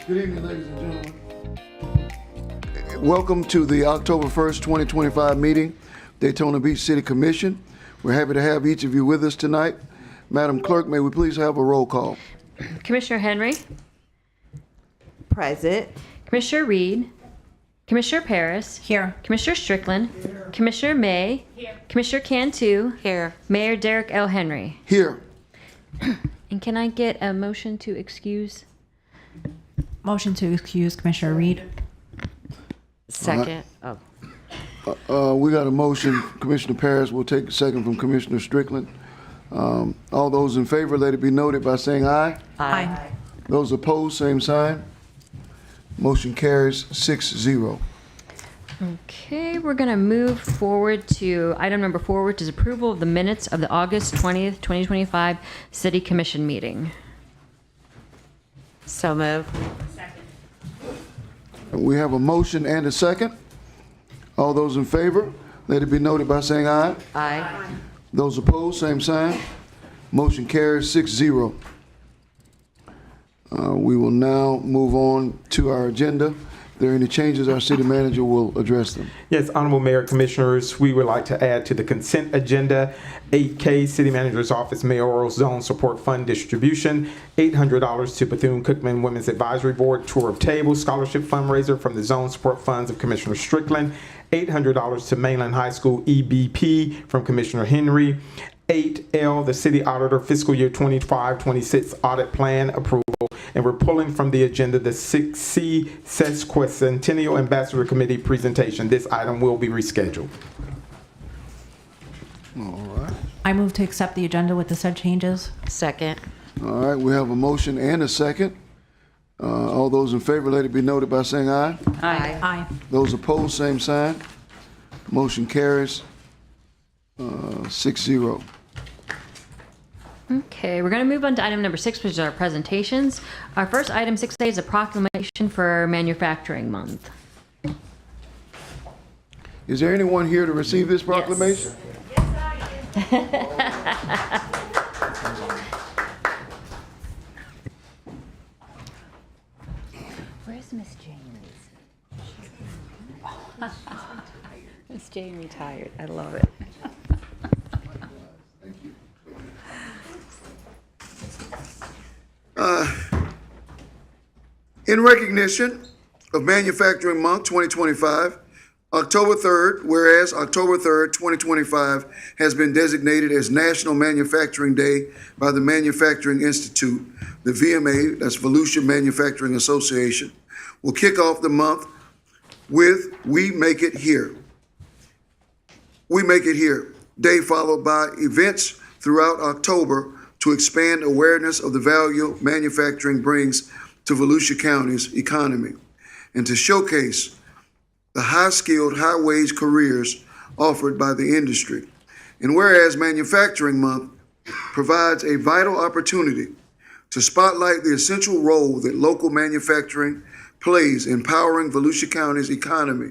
Good evening, ladies and gentlemen. Welcome to the October 1st, 2025 meeting, Daytona Beach City Commission. We're happy to have each of you with us tonight. Madam Clerk, may we please have a roll call? Commissioner Henry. Present. Commissioner Reed. Commissioner Paris. Here. Commissioner Strickland. Here. Commissioner May. Here. Commissioner Cantu. Here. Mayor Derrick L. Henry. Here. And can I get a motion to excuse? Motion to excuse Commissioner Reed. Second. We got a motion. Commissioner Paris will take a second from Commissioner Strickland. All those in favor, let it be noted by saying aye. Aye. Those opposed, same sign. Motion carries 6-0. Okay, we're going to move forward to item number 4, which is approval of the minutes of the August 20th, 2025 City Commission meeting. So moved. We have a motion and a second. All those in favor, let it be noted by saying aye. Aye. Those opposed, same sign. Motion carries 6-0. We will now move on to our agenda. If there are any changes, our city manager will address them. Yes, Honorable Mayor, Commissioners, we would like to add to the consent agenda 8K City Manager's Office Mayoral Zone Support Fund distribution, $800 to Bethune-Cookman Women's Advisory Board Tour of Tables Scholarship Fundraiser from the Zone Support Funds of Commissioner Strickland, $800 to Mainland High School EBP from Commissioner Henry, 8L, the City Auditor Fiscal Year 25-26 Audit Plan approval, and we're pulling from the agenda the 6C Sesquicentennial Ambassador Committee presentation. This item will be rescheduled. All right. I move to accept the agenda with the said changes. Second. All right, we have a motion and a second. All those in favor, let it be noted by saying aye. Aye. Aye. Those opposed, same sign. Motion carries 6-0. Okay, we're going to move on to item number 6, which is our presentations. Our first item, 6A, is a proclamation for Manufacturing Month. Is there anyone here to receive this proclamation? Yes, Where's Miss Jane? Miss Jane retired. I love it. In recognition of Manufacturing Month 2025, October 3rd, whereas October 3rd, 2025 has been designated as National Manufacturing Day by the Manufacturing Institute, the VMA, that's Volusia Manufacturing Association, will kick off the month with We Make It Here. We Make It Here Day, followed by events throughout October to expand awareness of the value manufacturing brings to Volusia County's economy and to showcase the high-skilled, high-wage careers offered by the industry. And whereas Manufacturing Month provides a vital opportunity to spotlight the essential role that local manufacturing plays in powering Volusia County's economy,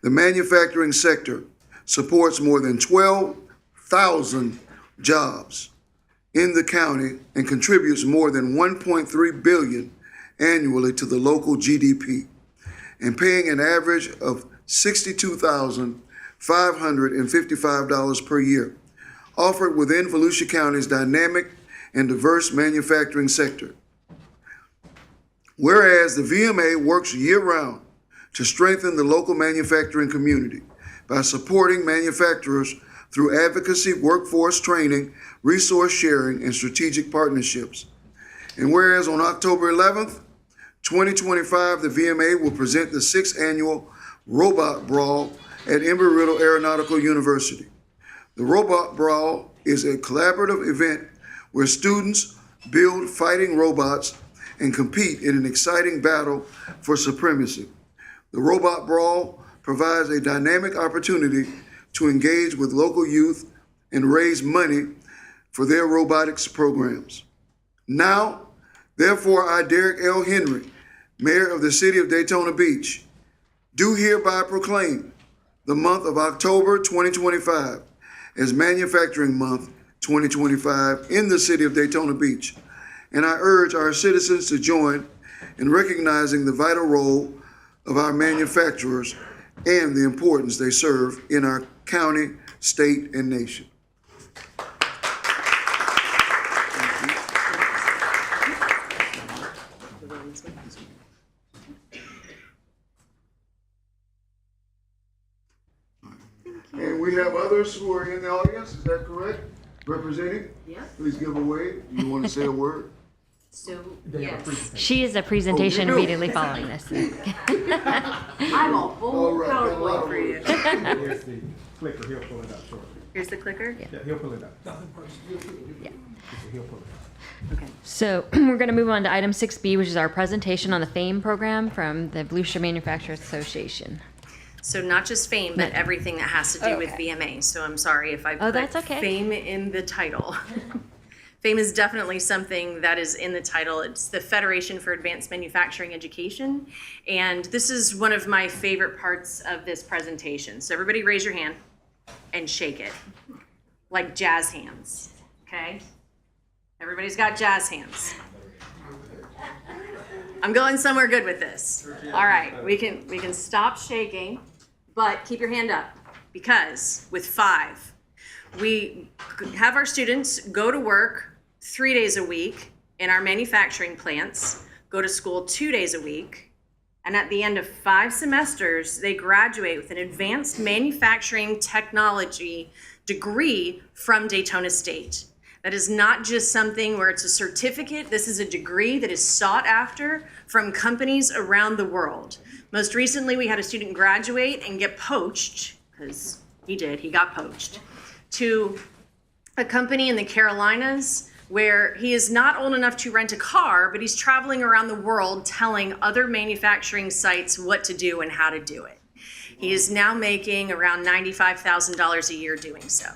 the manufacturing sector supports more than 12,000 jobs in the county and contributes more than $1.3 billion annually to the local GDP, and paying an average of $62,555 per year, offered within Volusia County's dynamic and diverse manufacturing sector. Whereas the VMA works year-round to strengthen the local manufacturing community by supporting manufacturers through advocacy, workforce training, resource sharing, and strategic partnerships. And whereas on October 11th, 2025, the VMA will present the 6th annual Robot Brawl at Embry-Riddle Aeronautical University. The Robot Brawl is a collaborative event where students build fighting robots and compete in an exciting battle for supremacy. The Robot Brawl provides a dynamic opportunity to engage with local youth and raise money for their robotics programs. Now, therefore, I, Derrick L. Henry, Mayor of the City of Daytona Beach, do hereby proclaim the month of October 2025 as Manufacturing Month 2025 in the City of Daytona Beach. And I urge our citizens to join in recognizing the vital role of our manufacturers and the importance they serve in our county, state, and nation. And we have others who are in the audience, is that correct? Representing? Yeah. Please give a wave. You want to say a word? So, yes. She is a presentation Oh, you do? immediately following this. I'm a whole All right, PowerPoint for you. Here's the clicker, he'll pull it up shortly. Here's the clicker? Yeah, he'll pull it up. He'll pull it up. Okay. So we're going to move on to item 6B, which is our presentation on the F.A.M.E program from the Volusia Manufacturers Association. So not just F.A.M.E, but everything that has to do with Okay. VMA. So I'm sorry if I Oh, put that's okay. F.A.M.E in the title. F.A.M.E is definitely something that is in the title. It's the Federation for Advanced Manufacturing Education. And this is one of my favorite parts of this presentation. So everybody raise your hand and shake it, like jazz hands, okay? Everybody's got jazz hands. I'm going somewhere good with this. All right, we can stop shaking, but keep your hand up, because with 5, we have our students go to work 3 days a week in our manufacturing plants, go to school 2 days a week, and at the end of 5 semesters, they graduate with an advanced manufacturing technology degree from Daytona State. That is not just something where it's a certificate. This is a degree that is sought after from companies around the world. Most recently, we had a student graduate and get poached, because he got poached, to a company in the Carolinas where he is not old enough to rent a car, but he's traveling around the world telling other manufacturing sites what to do and how to do it. He is now making around $95,000 a year doing so.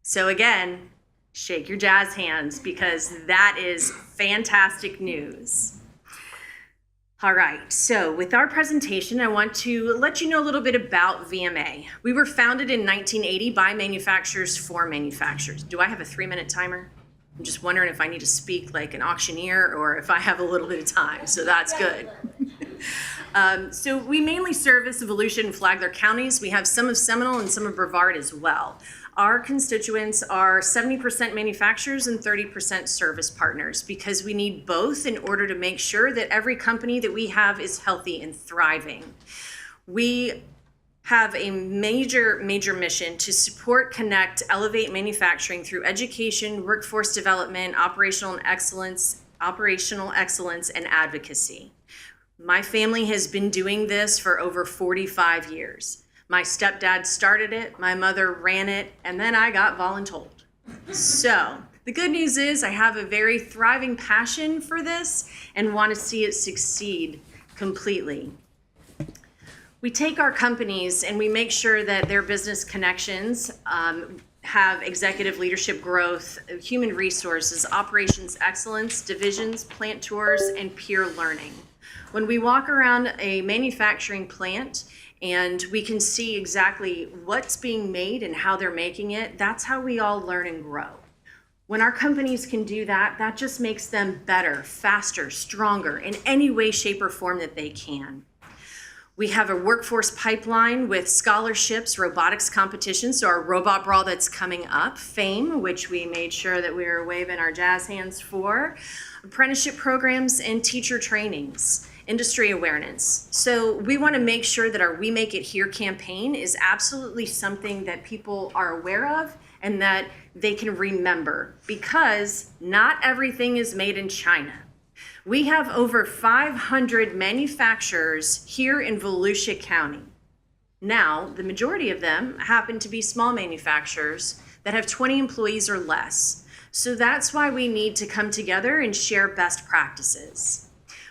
So again, shake your jazz hands, because that is fantastic news. All right, so with our presentation, I want to let you know a little bit about VMA. We were founded in 1980 by manufacturers for manufacturers. Do I have a 3-minute timer? I'm just wondering if I need to speak like an auctioneer or if I have a little bit of time, so that's good. So we mainly service Volusia and Flagler counties. We have some of Seminole and some of Brevard as well. Our constituents are 70% manufacturers and 30% service partners, because we need both in order to make sure that every company that we have is healthy and thriving. We have a major mission to support, connect, elevate manufacturing through education, workforce development, operational excellence, and advocacy. My family has been doing this for over 45 years. My stepdad started it, my mother ran it, and then I got voluntold. So the good news is I have a very thriving passion for this and want to see it succeed completely. We take our companies and we make sure that their business connections have executive leadership growth, human resources, operations excellence, divisions, plant tours, and peer learning. When we walk around a manufacturing plant and we can see exactly what's being made and how they're making it, that's how we all learn and grow. When our companies can do that, that just makes them better, faster, stronger in any way, shape, or form that they can. We have a workforce pipeline with scholarships, robotics competitions, so our robot brawl that's coming up, F.A.M.E, which we made sure that we were waving our jazz hands for, apprenticeship programs, and teacher trainings. industry awareness. So we want to make sure that our We Make It Here campaign is absolutely something that people are aware of and that they can remember, because not everything is made in China. We have over 500 manufacturers here in Volusia County. Now, the majority of them happen to be small manufacturers that have 20 employees or less. So that's why we need to come together and share best practices.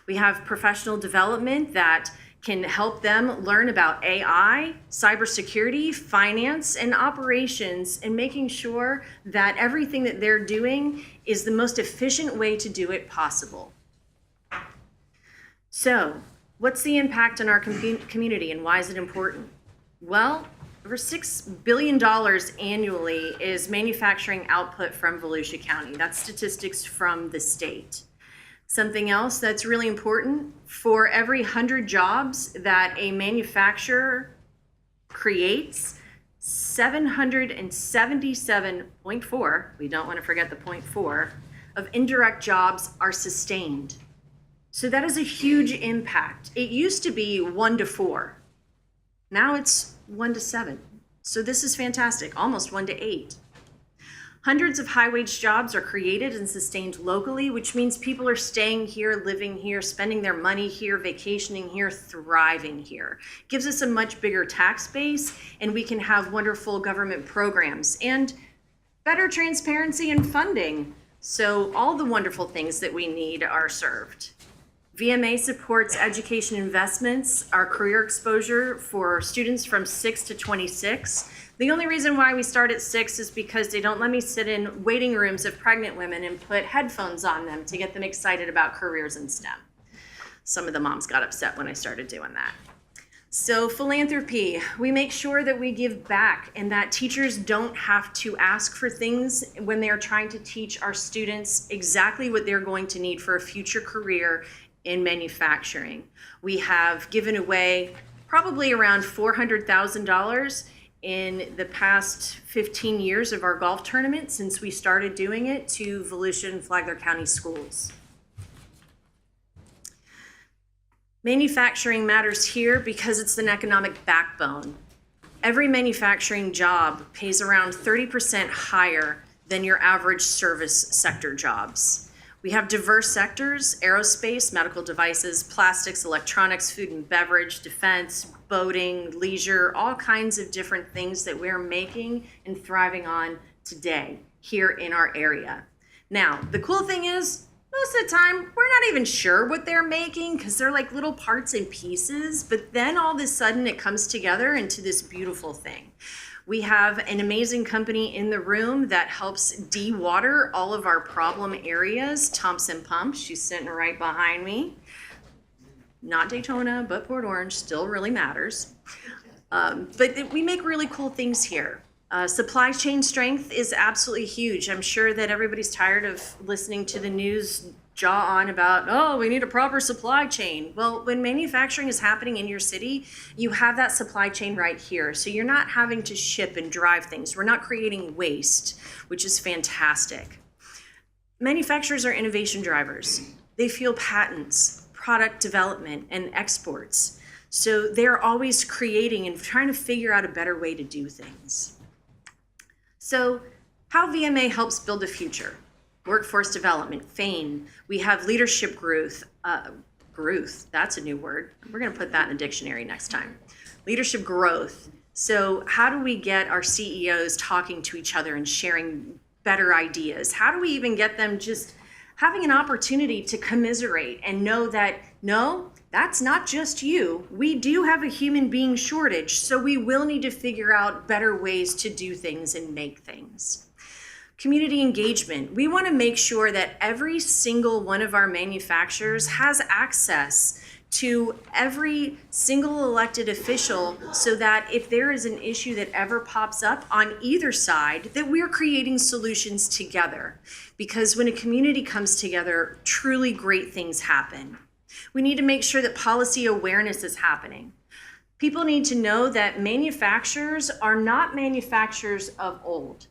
We have professional development that can help them learn about AI, cybersecurity, finance, and operations, and making sure that everything that they're doing is the most efficient way to do it possible. So, what's the impact on our community and why is it important? Well, over $6 billion annually is manufacturing output from Volusia County. That's statistics from the state. Something else that's really important, for every 100 jobs that a manufacturer creates, 777.4, we don't want to forget the 0.4, of indirect jobs are sustained. So that is a huge impact. It used to be 1 to 4. Now it's 1 to 7. So this is fantastic, almost 1 to 8. Hundreds of high-wage jobs are created and sustained locally, which means people are staying here, living here, spending their money here, vacationing here, thriving here. Gives us a much bigger tax base, and we can have wonderful government programs and better transparency and funding. So all the wonderful things that we need are served. VMA supports education investments, our career exposure for students from 6 to 26. The only reason why we start at 6 is because they don't let me sit in waiting rooms of pregnant women and put headphones on them to get them excited about careers in STEM. Some of the moms got upset when I started doing that. So philanthropy, we make sure that we give back and that teachers don't have to ask for things when they are trying to teach our students exactly what they're going to need for a future career in manufacturing. We have given away probably around $400,000 in the past 15 years of our golf tournament since we started doing it to Volusia and Flagler County schools. Manufacturing matters here because it's an economic backbone. Every manufacturing job pays around 30% higher than your average service sector jobs. We have diverse sectors: aerospace, medical devices, plastics, electronics, food and beverage, defense, boating, leisure, all kinds of different things that we're making and thriving on today here in our area. Now, the cool thing is, most of the time, we're not even sure what they're making because they're like little parts and pieces, but then all of a sudden it comes together into this beautiful thing. We have an amazing company in the room that helps de-water all of our problem areas, Thompson Pump. She's sitting right behind me. Not Daytona, but Port Orange still really matters. But we make really cool things here. Supply chain strength is absolutely huge. I'm sure that everybody's tired of listening to the news jaw on about, oh, we need a proper supply chain. Well, when manufacturing is happening in your city, you have that supply chain right here. So you're not having to ship and drive things. We're not creating waste, which is fantastic. Manufacturers are innovation drivers. They fuel patents, product development, and exports. So they're always creating and trying to figure out a better way to do things. So how VMA helps build a future? Workforce development, F.A.M.E. We have leadership growth, that's a new word. We're gonna put that in the dictionary next time. Leadership growth. So how do we get our CEOs talking to each other and sharing better ideas? How do we even get them just having an opportunity to commiserate and know that, no, that's not just you. We do have a human being shortage, so we will need to figure out better ways to do things and make things. Community engagement. We want to make sure that every single one of our manufacturers has access to every single elected official so that if there is an issue that ever pops up on either side, that we're creating solutions together. Because when a community comes together, truly great things happen. We need to make sure that policy awareness is happening. People need to know that manufacturers are not manufacturers of old.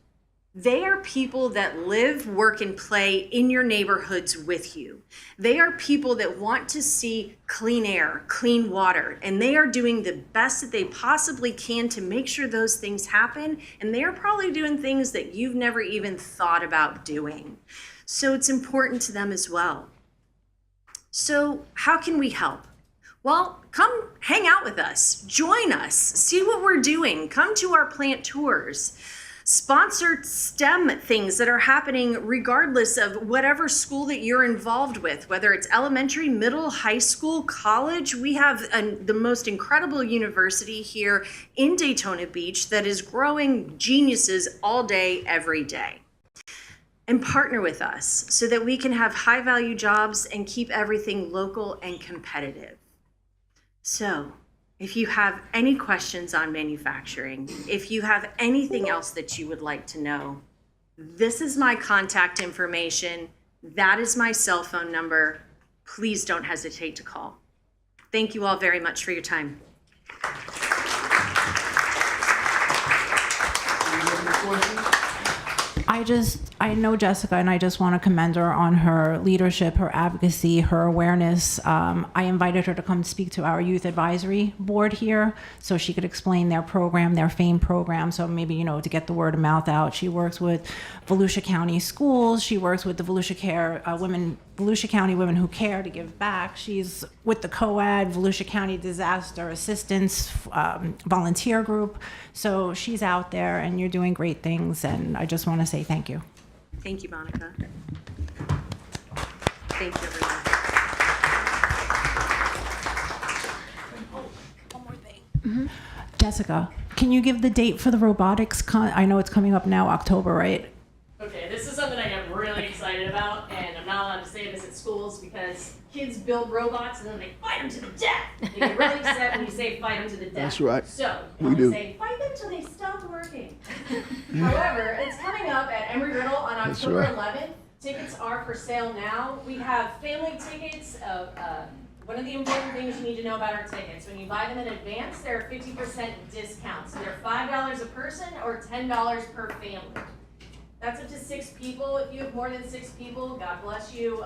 They are people that live, work, and play in your neighborhoods with you. They are people that want to see clean air, clean water, and they are doing the best that they possibly can to make sure those things happen. And they are probably doing things that you've never even thought about doing. So it's important to them as well. So how can we help? Well, come hang out with us, join us, see what we're doing, come to our plant tours. Sponsor STEM things that are happening regardless of whatever school that you're involved with, whether it's elementary, middle, high school, college. We have the most incredible university here in Daytona Beach that is growing geniuses all day, every day. And partner with us so that we can have high value jobs and keep everything local and competitive. So, if you have any questions on manufacturing, if you have anything else that you would like to know, this is my contact information. That is my cell phone number. Please don't hesitate to call. Thank you all very much for your time. I know Jessica, and I just want to commend her on her leadership, her advocacy, her awareness. I invited her to come speak to our youth advisory board here so she could explain their program, their F.A.M.E program. So maybe, to get the word of mouth out. She works with Volusia County Schools. She works with the Volusia County Women Who Care to give back. She's with the COAD, Volusia County Disaster Assistance volunteer group. So she's out there, and you're doing great things, and I just want to say thank you. Thank you, Monica. Thank you, everyone. One more thing. Jessica, can you give the date for the robotics I know it's coming up now, October, right? Okay, this is something I get really excited about, and I'm not allowed to say this at schools because kids build robots and then they fight them to the death. They get really upset when you say fight them to the death. That's right. So, We do. say fight them till they stop working. However, it's coming up at Embry-Riddle on October right. 11th. Tickets are for sale now. We have family tickets. One of the important things you need to know about our tickets, when you buy them in advance, they're 50% discounts. So they're $5 a person or $10 per family. That's up to 6 people. If you have more than 6 people, God bless you.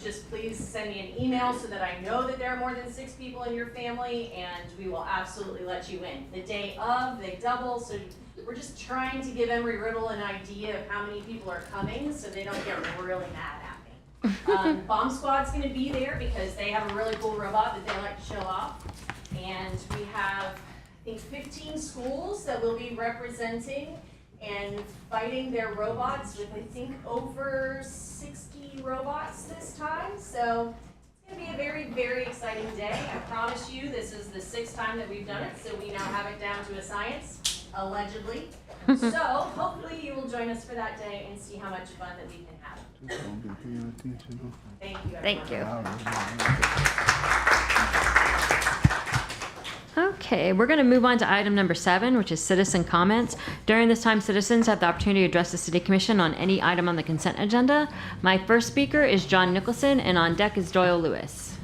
Just please send me an email so that I know that there are more than 6 people in your family, and we will absolutely let you in. The day of, they double, so we're just trying to give Embry-Riddle an idea of how many people are coming so they don't get really mad at me. Bomb Squad's gonna be there because they have a really cool robot that they like to show off. And we have, I think, 15 schools that will be representing and fighting their robots with, I think, over 60 robots this time. So it's gonna be a very, very exciting day. I promise you, this is the 6th time that we've done it, so we now have it down to a science, allegedly. So hopefully you will join us for that day and see how much fun that we can have. Thank you, everyone. Thank you. Okay, we're going to move on to item number 7, which is citizen comments. During this time, citizens have the opportunity to address the City Commission on any item on the consent agenda. My first speaker is John Nicholson, and on deck is Doyle Lewis.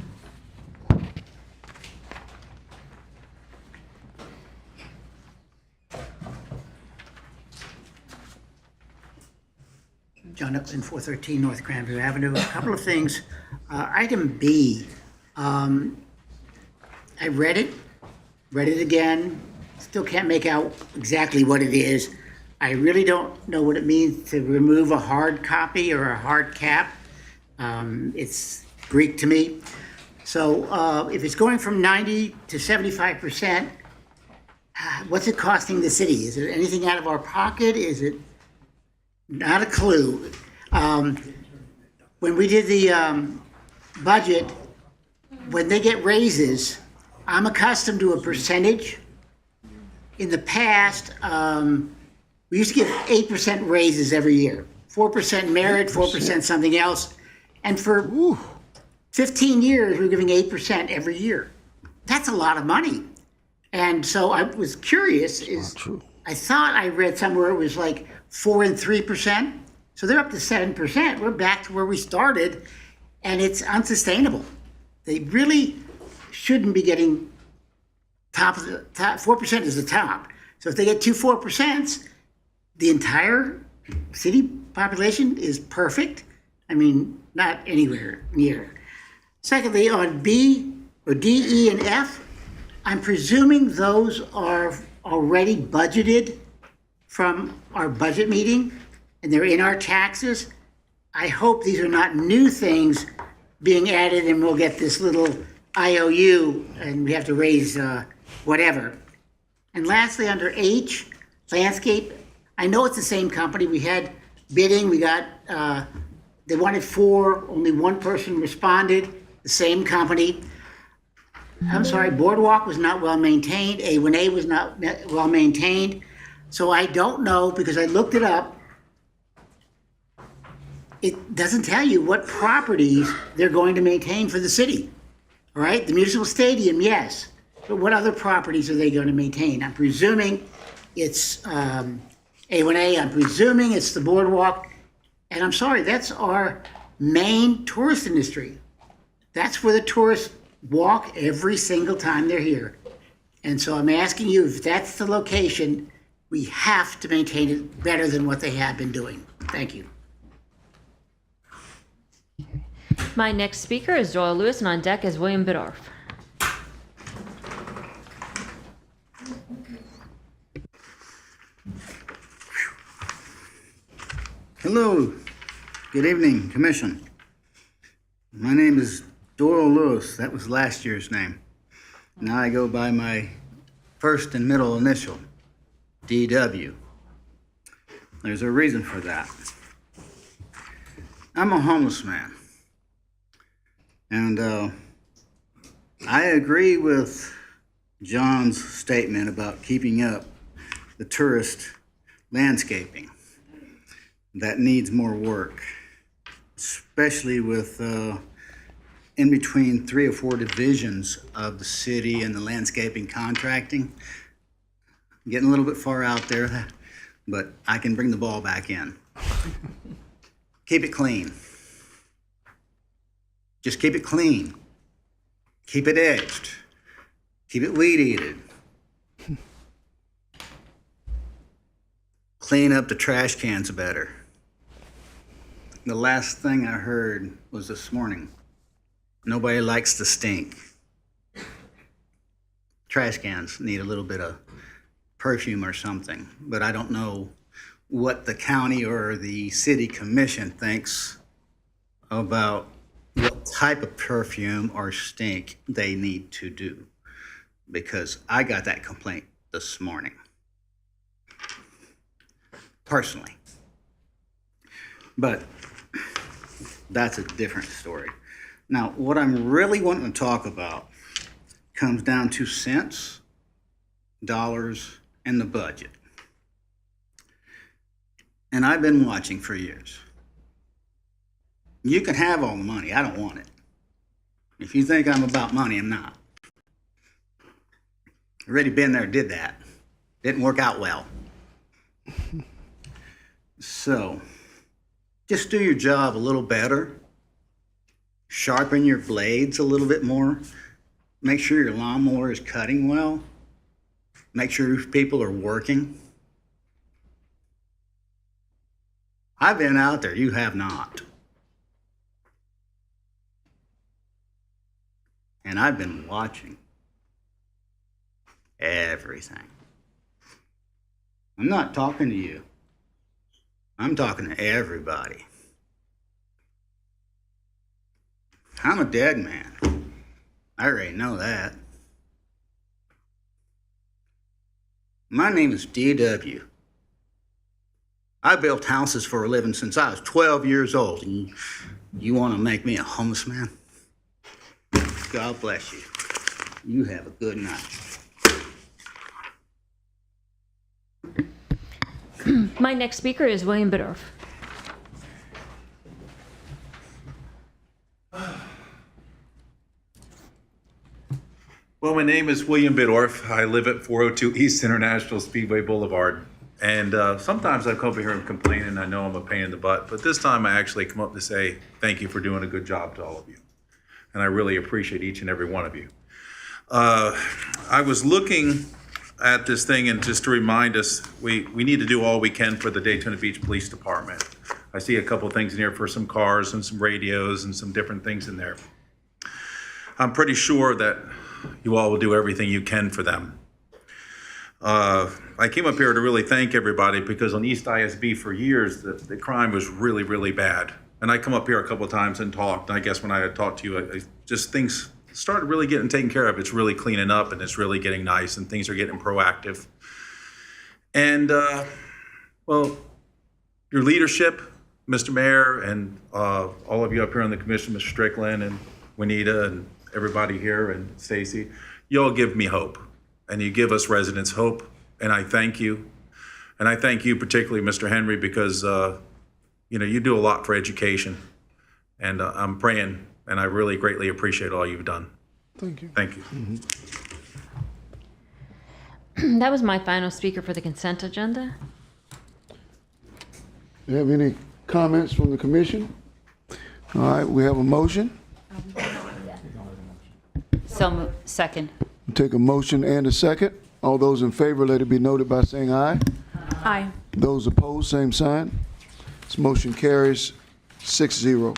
John Nicholson, 413 North Grandview Avenue. A couple of things. Item B, I read it again, still can't make out exactly what it is. I really don't know what it means to remove a hard copy or a hard cap. It's Greek to me. So if it's going from 90 to 75%, what's it costing the city? Is it anything out of our pocket? Is it not a clue? When we did the budget, when they get raises, I'm accustomed to a percentage. In the past, we used to give 8% raises every year. 4% merit, 4% something else. And for 15 years, we were giving 8% every year. That's a lot of money. And so I was curious, I thought I read somewhere it was like 4 and 3%. So they're up to 7%. We're back to where we started, and it's unsustainable. They really shouldn't be getting top of the top. 4% is the top. So if they get 2 4%, the entire city population is perfect. I mean, not anywhere near. Secondly, on B or D, E, and F, I'm presuming those are already budgeted from our budget meeting and they're in our taxes. I hope these are not new things being added and we'll get this little IOU and we have to raise whatever. And lastly, under H, landscape, I know it's the same company. We had bidding, we got, they wanted 4, only 1 person responded, the same company. I'm sorry, Boardwalk was not well maintained, A1A was not well maintained. So I don't know, because I looked it up. It doesn't tell you what properties they're going to maintain for the city. All right, the municipal stadium, yes, but what other properties are they going to maintain? I'm presuming it's A1A, I'm presuming it's the Boardwalk, and I'm sorry, that's our main tourist industry. That's where the tourists walk every single time they're here. And so I'm asking you, if that's the location, we have to maintain it better than what they have been doing. Thank you. My next speaker is Doyle Lewis, and on deck is William Biddorf. Hello, good evening, Commission. My name is Doyle Lewis. That was last year's name. Now I go by my first and middle initial, DW. There's a reason for that. I'm a homeless man. And I agree with John's statement about keeping up the tourist landscaping. That needs more work, especially with in between 3 or 4 divisions of the city and the landscaping contracting. Getting a little bit far out there, but I can bring the ball back in. Keep it clean. Just keep it clean. Keep it edged. Keep it weed-eated. Clean up the trash cans better. The last thing I heard was this morning. Nobody likes the stink. Trash cans need a little bit of perfume or something, but I don't know what the county or the city commission thinks about what type of perfume or stink they need to do, because I got that complaint this morning, personally. But that's a different story. Now, what I'm really wanting to talk about comes down to cents, dollars, and the budget. And I've been watching for years. You can have all the money. I don't want it. If you think I'm about money, I'm not. Already been there, did that. Didn't work out well. So, just do your job a little better. Sharpen your blades a little bit more. Make sure your lawnmower is cutting well. Make sure people are working. I've been out there, you have not. And I've been watching everything. I'm not talking to you. I'm talking to everybody. I'm a dead man. I already know that. My name is DW. I built houses for a living since I was 12 years old, and you want to make me a homeless man? God bless you. You have a good night. My next speaker is William Biddorf. Well, my name is William Biddorf. I live at 402 East International Speedway Boulevard. And sometimes I come over here and complain, and I know I'm a pain in the butt. But this time I actually come up to say thank you for doing a good job to all of you. And I really appreciate each and every one of you. I was looking at this thing and just to remind us, we need to do all we can for the Daytona Beach Police Department. I see a couple things in here for some cars and some radios and some different things in there. I'm pretty sure that you all will do everything you can for them. I came up here to really thank everybody because on East ISB for years, the crime was really, really bad. And I come up here a couple of times and talked. And I guess when I had talked to you, just things started really getting taken care of. It's really cleaning up and it's really getting nice and things are getting proactive. And, well, your leadership, Mr. Mayor, and all of you up here on the commission, Mr. Strickland and Juanita and everybody here and Stacy, you all give me hope. And you give us residents hope, and I thank you. And I thank you particularly, Mr. Henry, because you do a lot for education. And I'm praying, and I really greatly appreciate all you've done. Thank you. Thank you. That was my final speaker for the consent agenda. Do you have any comments from the commission? All right, we have a motion. Second. Take a motion and a second. All those in favor, let it be noted by saying aye. Aye. Those opposed, same sign. This motion carries 6-0.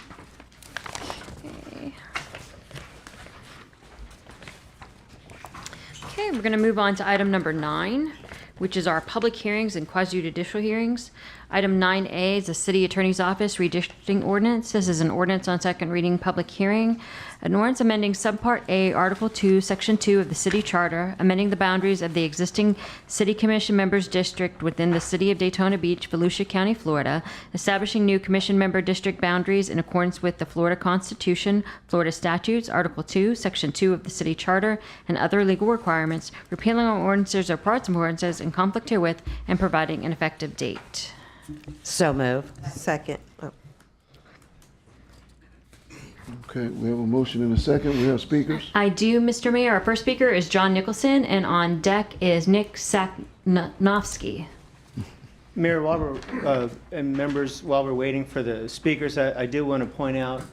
Okay, we're going to move on to item number 9, which is our public hearings and quasi-judicial hearings. Item 9A is the City Attorney's Office redistricting ordinance. This is an ordinance on second reading, public hearing. An ordinance amending Subpart A, Article 2, Section 2 of the City Charter, amending the boundaries of the existing City Commission members' district within the City of Daytona Beach, Volusia County, Florida, establishing new Commission member district boundaries in accordance with the Florida Constitution, Florida statutes, Article 2, Section 2 of the City Charter, and other legal requirements, repealing all ordinances or parts of ordinances in conflict herewith, and providing an effective date. So move. Second. Oh. Okay, we have a motion and a second. We have speakers. I do, Mr. Mayor. Our first speaker is John Nicholson, and on deck is Nick Saknofsky. Mayor, while we're, and members, while we're waiting for the speakers, I do want to point out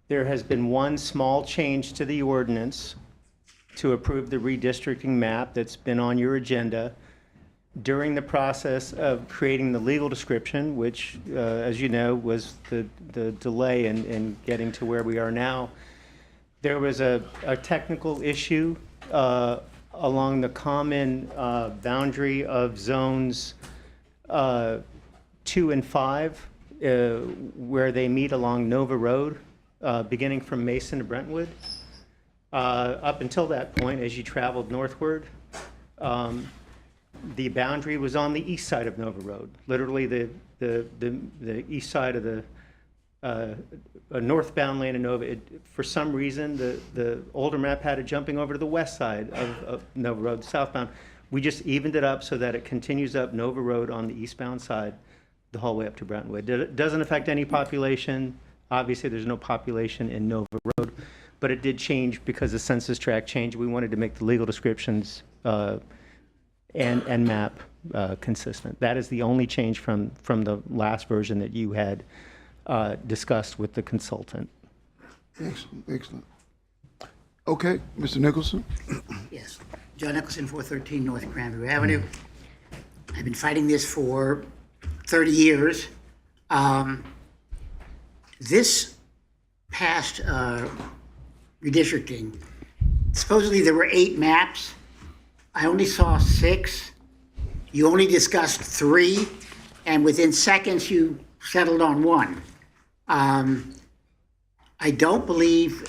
there has been one small change to the ordinance to approve the redistricting map that's been on your agenda. During the process of creating the legal description, which, as you know, was the delay in getting to where we are now, there was a technical issue along the common boundary of zones 2 and 5, where they meet along Nova Road, beginning from Mason to Brentwood. Up until that point, as you traveled northward, the boundary was on the east side of Nova Road, literally the east side of the northbound lane of Nova. For some reason, the older map had it jumping over to the west side of Nova Road, southbound. We just evened it up so that it continues up Nova Road on the eastbound side the whole way up to Brentwood. It doesn't affect any population. Obviously, there's no population in Nova Road, but it did change because the census tract changed. We wanted to make the legal descriptions and map consistent. That is the only change from the last version that you had discussed with the consultant. Excellent, excellent. Okay, Mr. Nicholson. Yes, John Nicholson, 413 North Cranberry Avenue. I've been fighting this for 30 years. This past redistricting, supposedly there were 8 maps. I only saw 6. You only discussed 3, and within seconds you settled on 1. I don't believe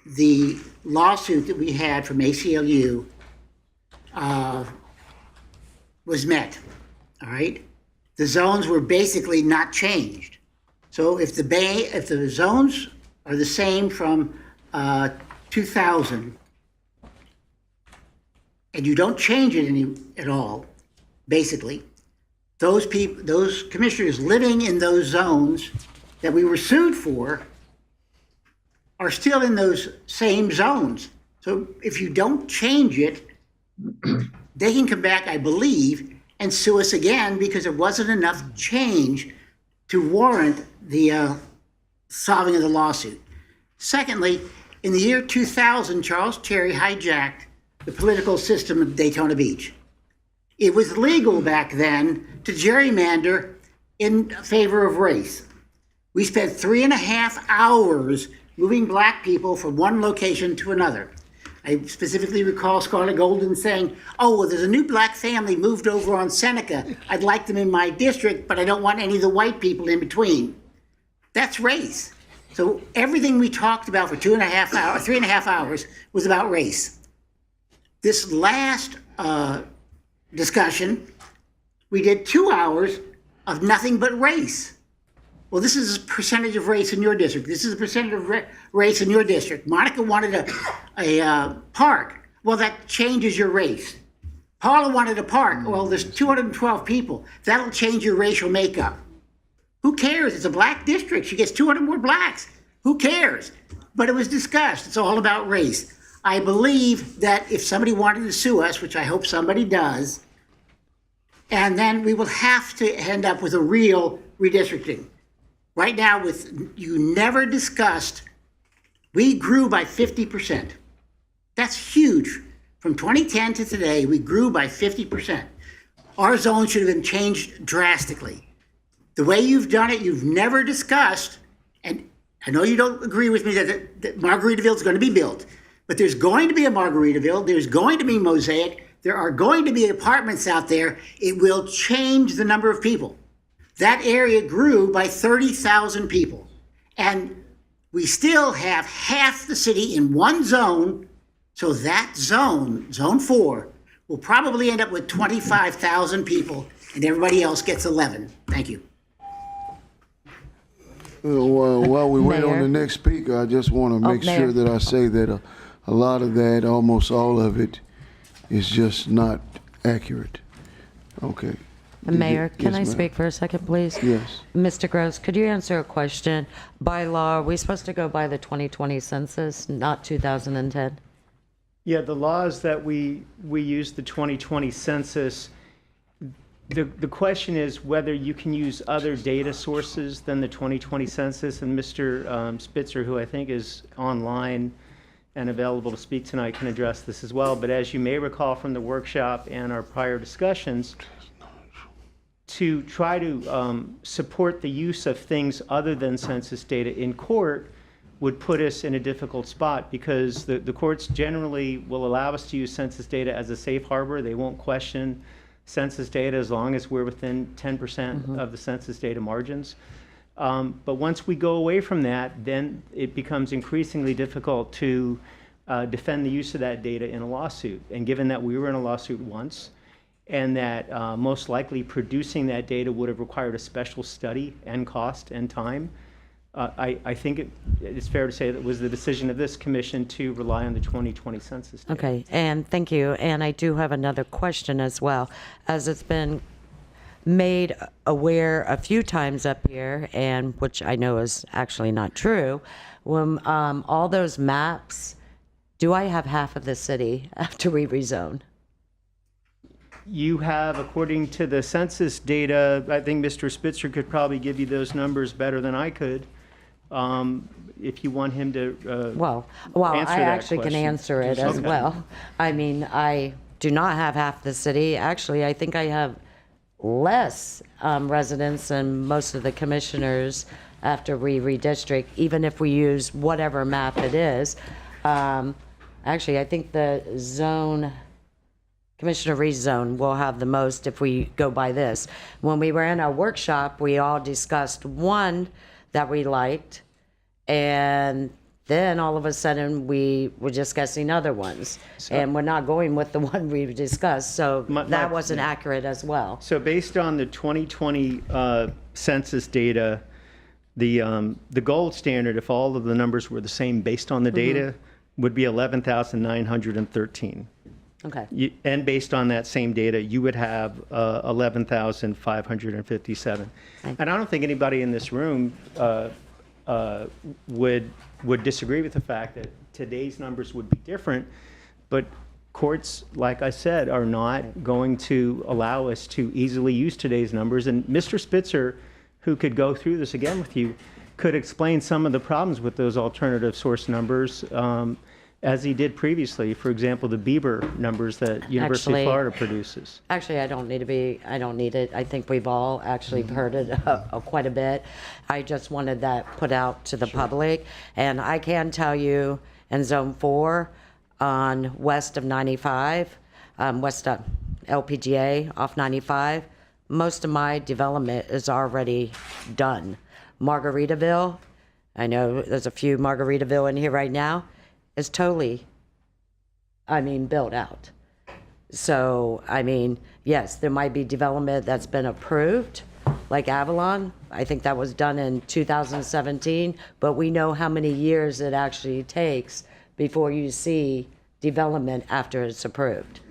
the lawsuit that we had from ACLU was met. All right, the zones were basically not changed. So if the zones are the same from 2000. And you don't change it at all, basically, those commissioners living in those zones that we were sued for are still in those same zones. So if you don't change it, they can come back, I believe, and sue us again because there wasn't enough change to warrant the solving of the lawsuit. Secondly, in the year 2000, Charles Terry hijacked the political system of Daytona Beach. It was legal back then to gerrymander in favor of race. We spent 3.5 hours moving black people from one location to another. I specifically recall Scarlett Golden saying, oh, well, there's a new black family moved over on Seneca. I'd like them in my district, but I don't want any of the white people in between. That's race. So everything we talked about for 3.5 hours was about race. This last discussion, we did 2 hours of nothing but race. Well, this is a percentage of race in your district. This is a percentage of race in your district. Monica wanted a park. Well, that changes your race. Paula wanted a park. Well, there's 212 people. That'll change your racial makeup. Who cares? It's a black district. She gets 200 more blacks. Who cares? But it was discussed. It's all about race. I believe that if somebody wanted to sue us, which I hope somebody does, and then we will have to end up with a real redistricting. Right now, you never discussed, we grew by 50%. That's huge. From 2010 to today, we grew by 50%. Our zone should have been changed drastically. The way you've done it, you've never discussed, and I know you don't agree with me that Margaritaville is going to be built, but there's going to be a Margaritaville, there's going to be Mosaic, there are going to be apartments out there. It will change the number of people. That area grew by 30,000 people. And we still have half the city in one zone. So that zone, Zone 4, will probably end up with 25,000 people and everybody else gets 11. Thank you. While we wait on Mayor? the next speaker, I just want to make Mayor. sure that I say that a lot of that, almost all of it, is just not accurate. Okay. Mayor, can Yes, I ma'am. speak for a second, please? Yes. Mr. Gross, could you answer a question? By law, are we supposed to go by the 2020 census, not 2010? Yeah, the laws that we use the 2020 census, the question is whether you can use other data sources than the 2020 census, and Mr. Spitzer, who I think is online and available to speak tonight, can address this as well. But as you may recall from the workshop and our prior discussions, to try to support the use of things other than census data in court would put us in a difficult spot, because the courts generally will allow us to use census data as a safe harbor. They won't question census data as long as we're within 10% of the census data margins. But once we go away from that, then it becomes increasingly difficult to defend the use of that data in a lawsuit. And given that we were in a lawsuit once, and that most likely producing that data would have required a special study and cost and time, I think it's fair to say that it was the decision of this commission to rely on the 2020 census data. Okay, and thank you. And I do have another question as well. As it's been made aware a few times up here, and which I know is actually not true, when all those maps, do I have half of the city after we rezone? You have, according to the census data, I think Mr. Spitzer could probably give you those numbers better than I could, if you want him to Well, answer I that actually can question. answer it as Okay. well. I mean, I do not have half the city. Actually, I think I have less residents than most of the commissioners after we redistrict, even if we use whatever map it is. Actually, I think the zone, Commissioner Reed's zone will have the most if we go by this. When we were in our workshop, we all discussed one that we liked, and then all of a sudden we were discussing other ones, and we're not going with the one we discussed, so that wasn't accurate as well. So based on the 2020 census data, the gold standard, if all of the numbers were the same based on the data, would be 11,913. Okay. And based on that same data, you would have 11,557. And I don't think anybody in this room would disagree with the fact that today's numbers would be different, but courts, like I said, are not going to allow us to easily use today's numbers. And Mr. Spitzer, who could go through this again with you, could explain some of the problems with those alternative source numbers. as he did previously. For example, the Bieber numbers that University Actually- of Florida produces. Actually, I don't need it. I think we've all actually heard it quite a bit. I just wanted that put out to the public. And I can tell you, in Zone 4, on west of 95, west of LPGA off 95, most of my development is already done. Margaritaville, I know there's a few Margaritaville in here right now, is totally, built out. So, yes, there might be development that's been approved, like Avalon. I think that was done in 2017, but we know how many years it actually takes before you see development after it's approved.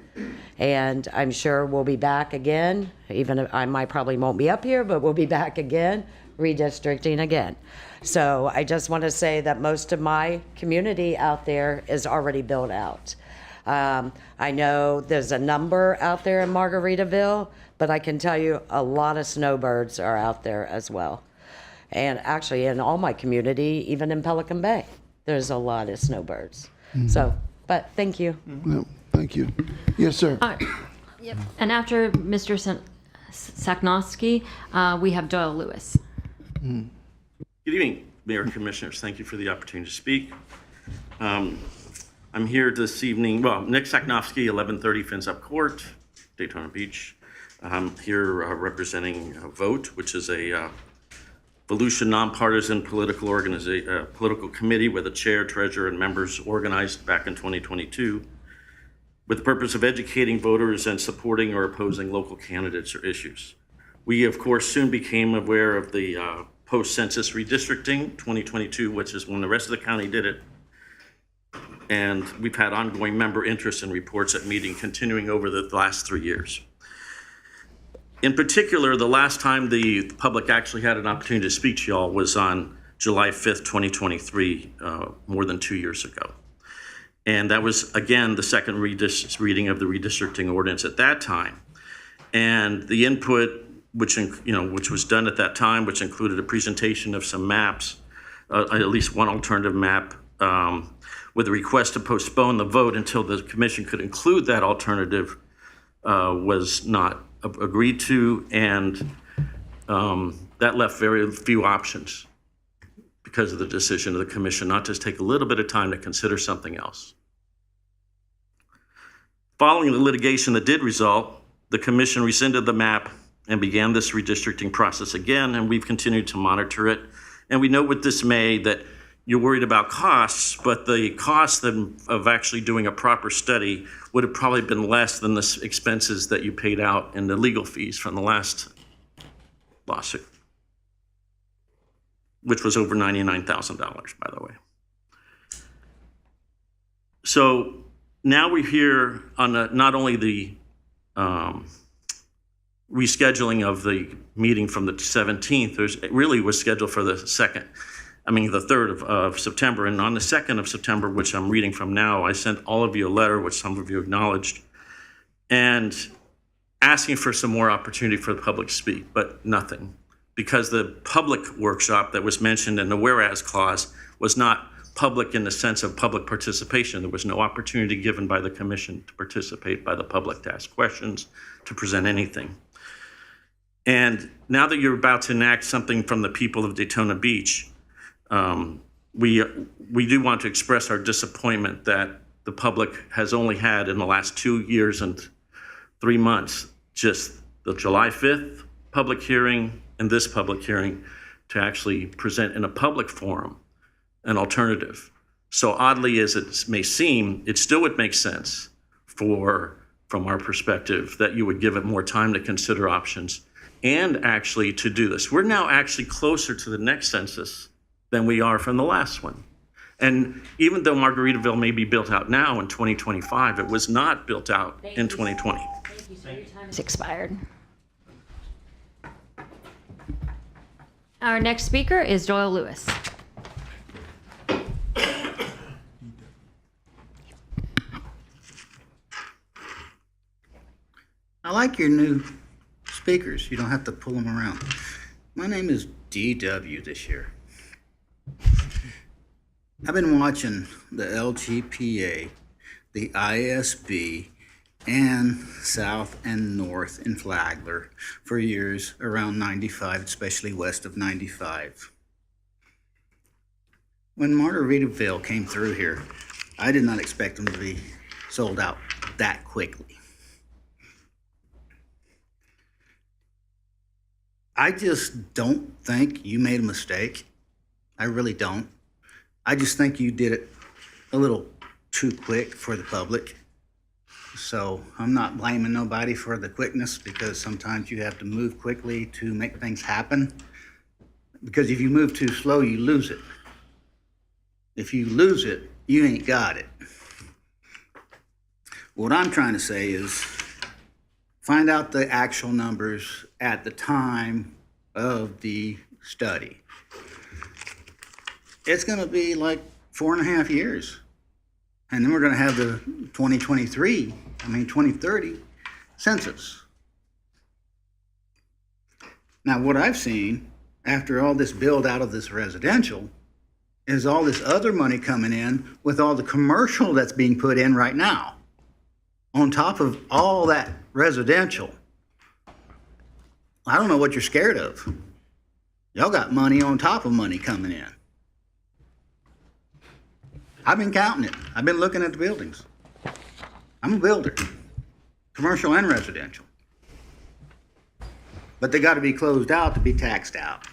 And I'm sure we'll be back again, even if probably won't be up here, but we'll be back again, redistricting again. So I just want to say that most of my community out there is already built out. I know there's a number out there in Margaritaville, but I can tell you a lot of snowbirds are out there as well. And actually in all my community, even in Pelican Bay, there's a lot of snowbirds. So, but thank you. No, thank you. Yes, sir. Yep. And after Mr. Saknowski, we have Doyle Lewis. Good evening, Mayor and Commissioners. Thank you for the opportunity to speak. I'm here this evening, Nick Saknowski, 1130 Finsup Court, Daytona Beach. I'm here representing VOTE, which is a Volusia nonpartisan political committee where the chair, treasurer, and members organized back in 2022 with the purpose of educating voters and supporting or opposing local candidates or issues. We, of course, soon became aware of the post-census redistricting 2022, which is when the rest of the county did it. And we've had ongoing member interest and reports at meeting continuing over the last 3 years. In particular, the last time the public actually had an opportunity to speak to y'all was on July 5th, 2023, more than 2 years ago. And that was, again, the second reading of the redistricting ordinance at that time. And the input, which was done at that time, which included a presentation of some maps, at least one alternative map, with a request to postpone the vote until the commission could include that alternative, was not agreed to, and that left very few options because of the decision of the commission not to take a little bit of time to consider something else. Following the litigation that did result, the commission rescinded the map and began this redistricting process again, and we've continued to monitor it. And we note with dismay that you're worried about costs, but the cost of actually doing a proper study would have probably been less than the expenses that you paid out in the legal fees from the last lawsuit, which was over $99,000, by the way. So now we're here on not only the rescheduling of the meeting from the 17th, it really was scheduled for the 3rd of September. And on the 2nd of September, which I'm reading from now, I sent all of you a letter, which some of you acknowledged, and asking for some more opportunity for the public to speak, but nothing. Because the public workshop that was mentioned in the whereas clause was not public in the sense of public participation. There was no opportunity given by the commission to participate by the public, to ask questions, to present anything. And now that you're about to enact something from the people of Daytona Beach, we do want to express our disappointment that the public has only had in the last 2 years and 3 months just the July 5th public hearing and this public hearing to actually present in a public forum an alternative. So oddly as it may seem, it still would make sense from our perspective, that you would give it more time to consider options and actually to do this. We're now actually closer to the next census than we are from the last one. And even though Margaritaville may be built out now in 2025, it was not built out in 2020. Thank you, sir. Your time has expired. Our next speaker is Doyle Lewis. I like your new speakers. You don't have to pull them around. My name is DW this year. I've been watching the LGPA, the ISB, and South and North in Flagler for years around 95, especially west of 95. When Margaritaville came through here, I did not expect them to be sold out that quickly. I just don't think you made a mistake. I really don't. I just think you did it a little too quick for the public. So I'm not blaming nobody for the quickness, because sometimes you have to move quickly to make things happen. Because if you move too slow, you lose it. If you lose it, you ain't got it. What I'm trying to say is find out the actual numbers at the time of the study. It's going to be like 4.5 years. And then we're going to have the 2030 census. Now, what I've seen after all this build out of this residential is all this other money coming in with all the commercial that's being put in right now. On top of all that residential. I don't know what you're scared of. Y'all got money on top of money coming in. I've been counting it. I've been looking at the buildings. I'm a builder, commercial and residential. But they got to be closed out to be taxed out.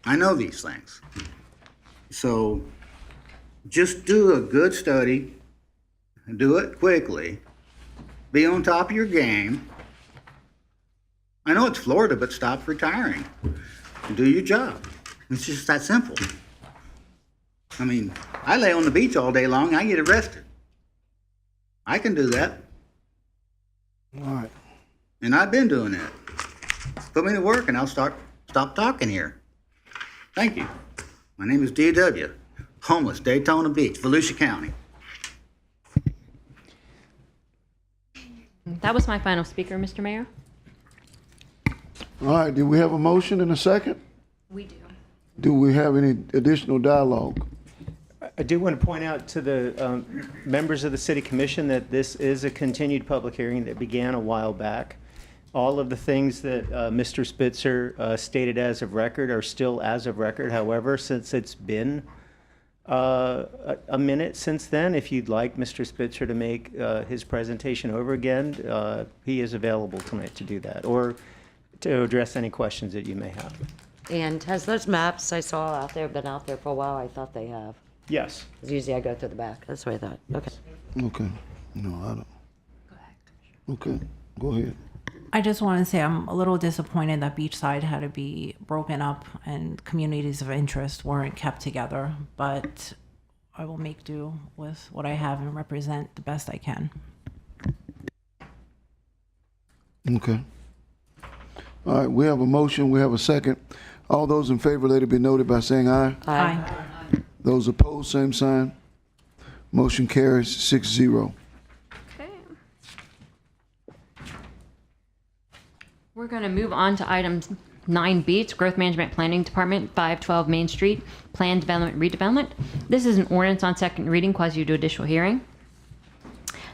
I know these things. So just do a good study, do it quickly, be on top of your game. I know it's Florida, but stop retiring and do your job. It's just that simple. I mean, I lay on the beach all day long, I get arrested. I can do that. All right. And I've been doing that. Put me to work and I'll stop talking here. Thank you. My name is D.W., homeless, Daytona Beach, Volusia County. That was my final speaker, Mr. Mayor. All right, do we have a motion and a second? We do. Do we have any additional dialogue? I do want to point out to the members of the City Commission that this is a continued public hearing that began a while back. All of the things that Mr. Spitzer stated as of record are still as of record. However, since it's been a minute since then, if you'd like Mr. Spitzer to make his presentation over again, he is available tonight to do that, or to address any questions that you may have. And has those maps I saw out there been out there for a while? I thought they have. Yes. 'Cause usually I go through the back. That's what I thought. Okay. Okay. No, I don't. Okay, go ahead. I just want to say I'm a little disappointed that Beachside had to be broken up and communities of interest weren't kept together, but I will make do with what I have and represent the best I can. Okay. All right, we have a motion, we have a second. All those in favor, let it be noted by saying aye. Aye. Those opposed, same sign. Motion carries 6-0. Okay. We're going to move on to item 9B, it's Growth Management Planning Department, 512 Main Street, Plan Development Redevelopment. This is an ordinance on second reading, quasi-judicial hearing.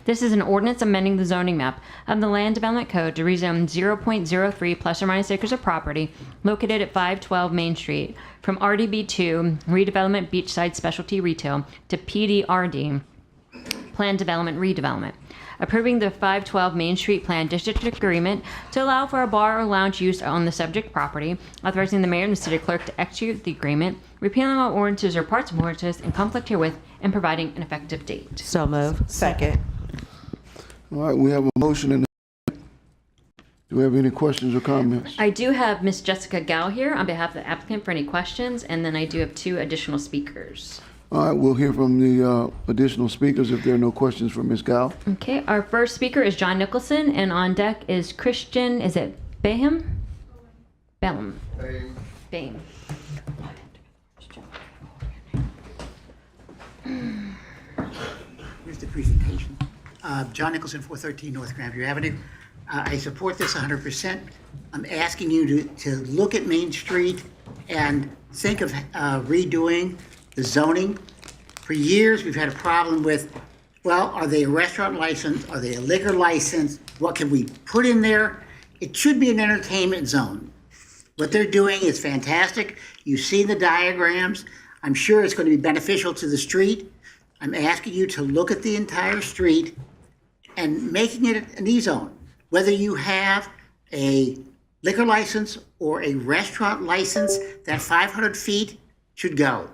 This is an ordinance amending the zoning map of the Land Development Code to rezone 0.03 plus or minus acres of property located at 512 Main Street from RDB2, Redevelopment Beachside Specialty Retail, to PDRD, Plan Development Redevelopment. Approving the 512 Main Street Plan District Agreement to allow for a bar or lounge use on the subject property, authorizing the mayor and the city clerk to execute the agreement, repealing all ordinances or parts of ordinances in conflict herewith, and providing an effective date. So move. Second. All right, we have a motion and a second. Do we have any questions or comments? I do have Miss Jessica Gao here on behalf of the applicant for any questions, and then I do have 2 additional speakers. All right, we'll hear from the additional speakers if there are no questions for Ms. Gao. Okay, our first speaker is John Nicholson, and on deck is Christian, is it Baham? Bellum. Bame. Here's the presentation. John Nicholson, 413 North Grandview Avenue. I support this 100%. I'm asking you to look at Main Street and think of redoing the zoning. For years, we've had a problem with, well, are they a restaurant license? Are they a liquor license? What can we put in there? It should be an entertainment zone. What they're doing is fantastic. You've seen the diagrams. I'm sure it's going to be beneficial to the street. I'm asking you to look at the entire street and making it an E-zone. Whether you have a liquor license or a restaurant license, that 500 feet should go.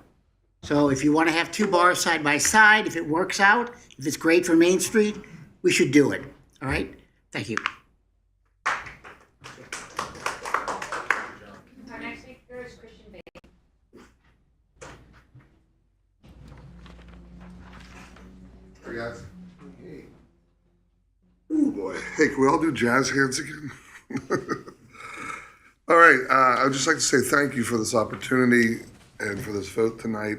So if you want to have two bars side by side, if it works out, if it's great for Main Street, we should do it. All right? Thank you. Our next speaker is Christian Bailey. Hey, guys. Hey. Ooh, boy. Hey, can we all do jazz hands again? All right. I'd just like to say thank you for this opportunity and for this vote tonight.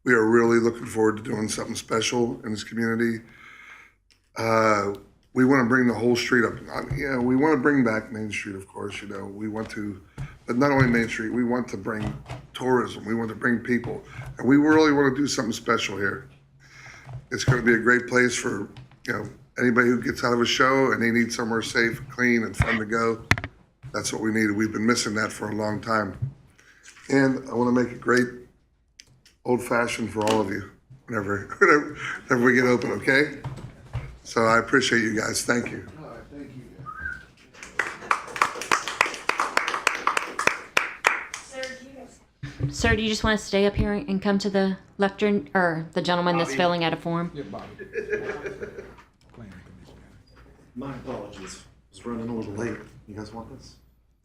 We are really looking forward to doing something special in this community. We want to bring the whole street up. Yeah, we want to bring back Main Street, of course. You know, we want to, but not only Main Street, we want to bring tourism. We want to bring people. And we really want to do something special here. It's going to be a great place for, you know, anybody who gets out of a show and they need somewhere safe, clean, and fun to go. That's what we need. We've been missing that for a long time. And I want to make it great, old-fashioned for all of you whenever we get open, okay? So I appreciate you guys. Thank you. All right, thank you. Sir, do you just want to stay up here and come to the lectern, or the gentleman that's filling out a form? My apologies. I was running a little late. You guys want this?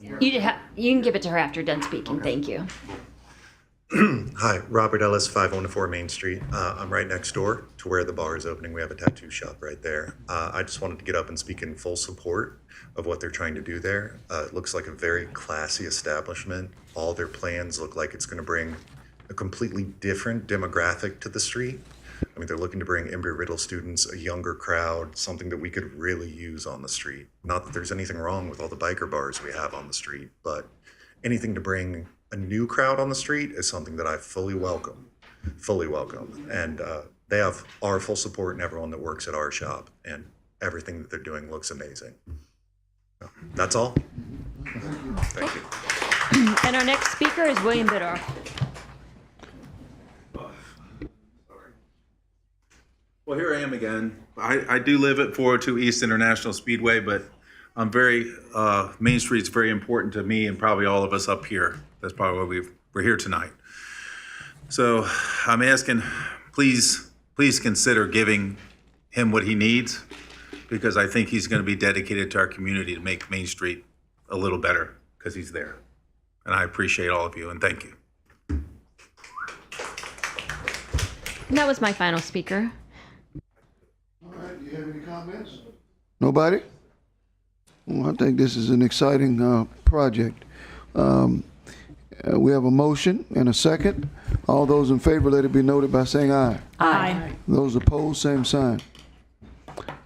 You can give it to her after you're done speaking. Okay. Thank you. Hi, Robert Ellis, 514 Main Street. I'm right next door to where the bar is opening. We have a tattoo shop right there. I just wanted to get up and speak in full support of what they're trying to do there. It looks like a very classy establishment. All their plans look like it's going to bring a completely different demographic to the street. I mean, they're looking to bring Embry-Riddle students, a younger crowd, something that we could really use on the street. Not that there's anything wrong with all the biker bars we have on the street, but anything to bring a new crowd on the street is something that I fully welcome. And they have our full support and everyone that works at our shop, and everything that they're doing looks amazing. So, that's all. Thank you. And our next speaker is William Biddorf. Well, here I am again. I do live at 402 East International Speedway, but I'm Main Street's very important to me and probably all of us up here. That's probably why we're here tonight. So I'm asking, please consider giving him what he needs, because I think he's going to be dedicated to our community to make Main Street a little better, because he's there. And I appreciate all of you, and thank you. And that was my final speaker. All right, do you have any comments? Nobody? Well, I think this is an exciting project. We have a motion and a second. All those in favor, let it be noted by saying aye. Aye. Those opposed, same sign.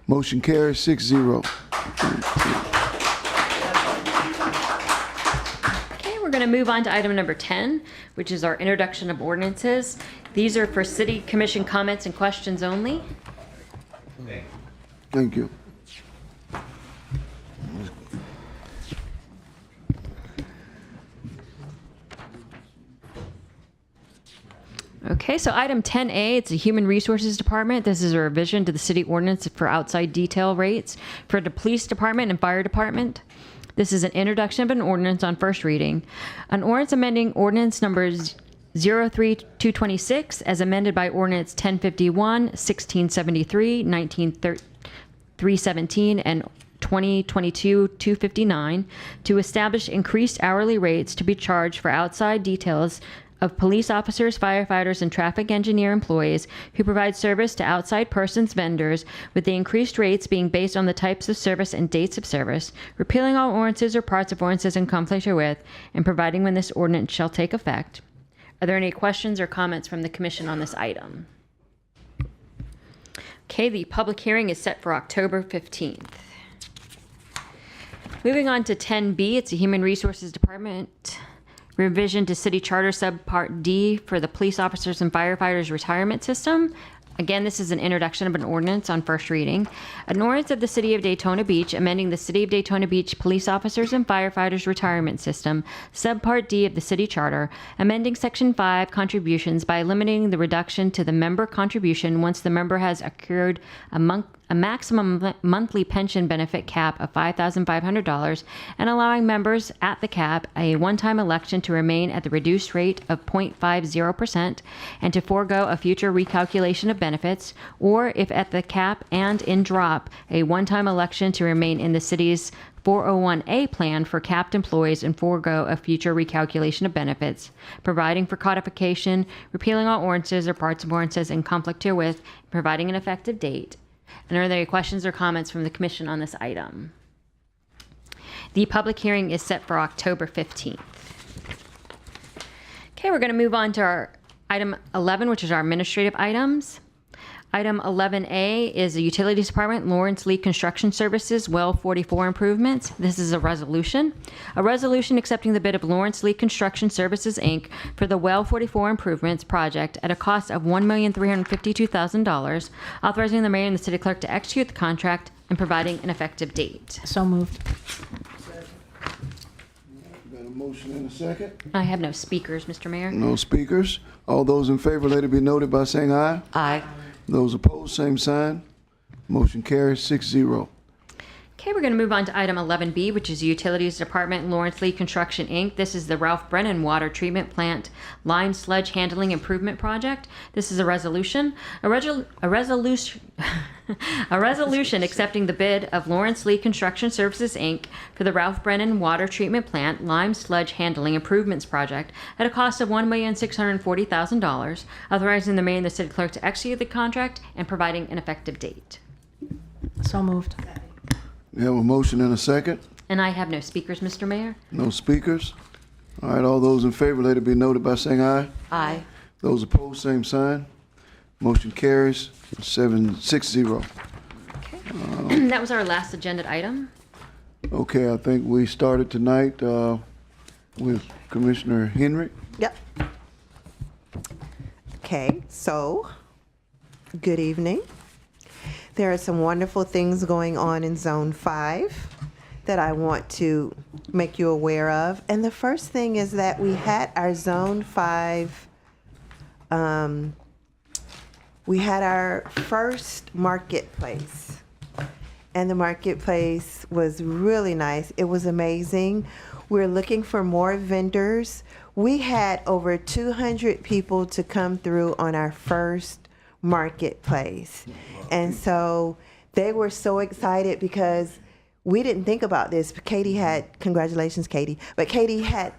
Motion carries 6-0. Okay, we're going to move on to item number 10, which is our introduction of ordinances. These are for city commission comments and questions only. Thank you. Okay, so item 10A, it's the Human Resources Department. This is a revision to the city ordinance for outside detail rates for the police department and fire department. This is an introduction of an ordinance on first reading. An ordinance amending ordinance numbers 03226 as amended by ordinance 1051, 1673, 19317, and 2022-259 to establish increased hourly rates to be charged for outside details of police officers, firefighters, and traffic engineer employees who provide service to outside persons, vendors, with the increased rates being based on the types of service and dates of service, repealing all ordinances or parts of ordinances in conflict herewith, and providing when this ordinance shall take effect. Are there any questions or comments from the commission on this item? Okay, the public hearing is set for October 15th. Moving on to 10B, it's the Human Resources Department. revision to City Charter Subpart D for the police officers and firefighters retirement system. Again, this is an introduction of an ordinance on first reading. An ordinance of the City of Daytona Beach amending the City of Daytona Beach police officers and firefighters retirement system, Subpart D of the City Charter, amending Section 5 contributions by limiting the reduction to the member contribution once the member has accrued a maximum monthly pension benefit cap of $5,500 and allowing members at the cap a one-time election to remain at the reduced rate of 0.50% and to forego a future recalculation of benefits, or if at the cap and in drop, a one-time election to remain in the city's 401A plan for capped employees and forego a future recalculation of benefits, providing for codification, repealing all ordinances or parts of ordinances in conflict herewith, providing an effective date. And are there any questions or comments from the commission on this item? The public hearing is set for October 15th. Okay, we're going to move on to our item 11, which is our administrative items. Item 11A is the Utilities Department, Lawrence Lee Construction Services, Well 44 improvements. This is a resolution. A resolution accepting the bid of Lawrence Lee Construction Services, Inc. for the Well 44 improvements project at a cost of $1,352,000, authorizing the mayor and the city clerk to execute the contract and providing an effective date. So moved. Got a motion and a second? I have no speakers, Mr. Mayor. No speakers. All those in favor, let it be noted by saying aye. Aye. Those opposed, same sign. Motion carries 6-0. Okay, we're going to move on to item 11B, which is Utilities Department, Lawrence Lee Construction, Inc. This is the Ralph Brennan Water Treatment Plant Lime Sludge Handling Improvement Project. This is a resolution. A resolution accepting the bid of Lawrence Lee Construction Services, Inc. for the Ralph Brennan Water Treatment Plant Lime Sludge Handling Improvements Project at a cost of $1,640,000, authorizing the mayor and the city clerk to execute the contract and providing an effective date. So moved. We have a motion and a second. And I have no speakers, Mr. Mayor. No speakers. All right, all those in favor, let it be noted by saying aye. Aye. Those opposed, same sign. Motion carries 6-0. That was our last agenda item. Okay, I think we started tonight with Commissioner Henry. Yep. Okay, so, good evening. There are some wonderful things going on in Zone 5 that I want to make you aware of. And the first thing is that we had our Zone 5, we had our first marketplace. And the marketplace was really nice. It was amazing. We're looking for more vendors. We had over 200 people to come through on our first marketplace. And so they were so excited because we didn't think about this. Katie had, congratulations, Katie, but Katie had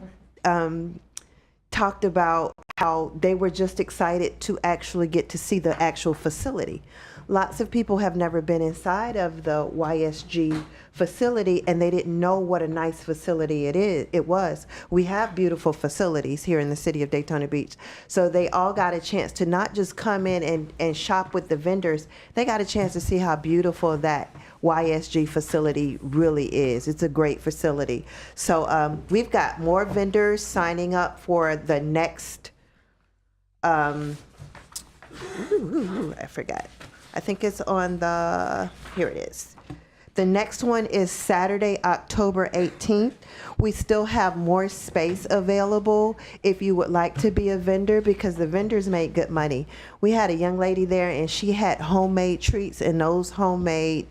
talked about how they were just excited to actually get to see the actual facility. Lots of people have never been inside of the YSG facility, and they didn't know what a nice facility it was. We have beautiful facilities here in the city of Daytona Beach. So they all got a chance to not just come in and shop with the vendors, they got a chance to see how beautiful that YSG facility really is. It's a great facility. So we've got more vendors signing up for the next, I forgot. I think it's on the, here it is. The next one is Saturday, October 18th. We still have more space available if you would like to be a vendor, because the vendors make good money. We had a young lady there and she had homemade treats, and those homemade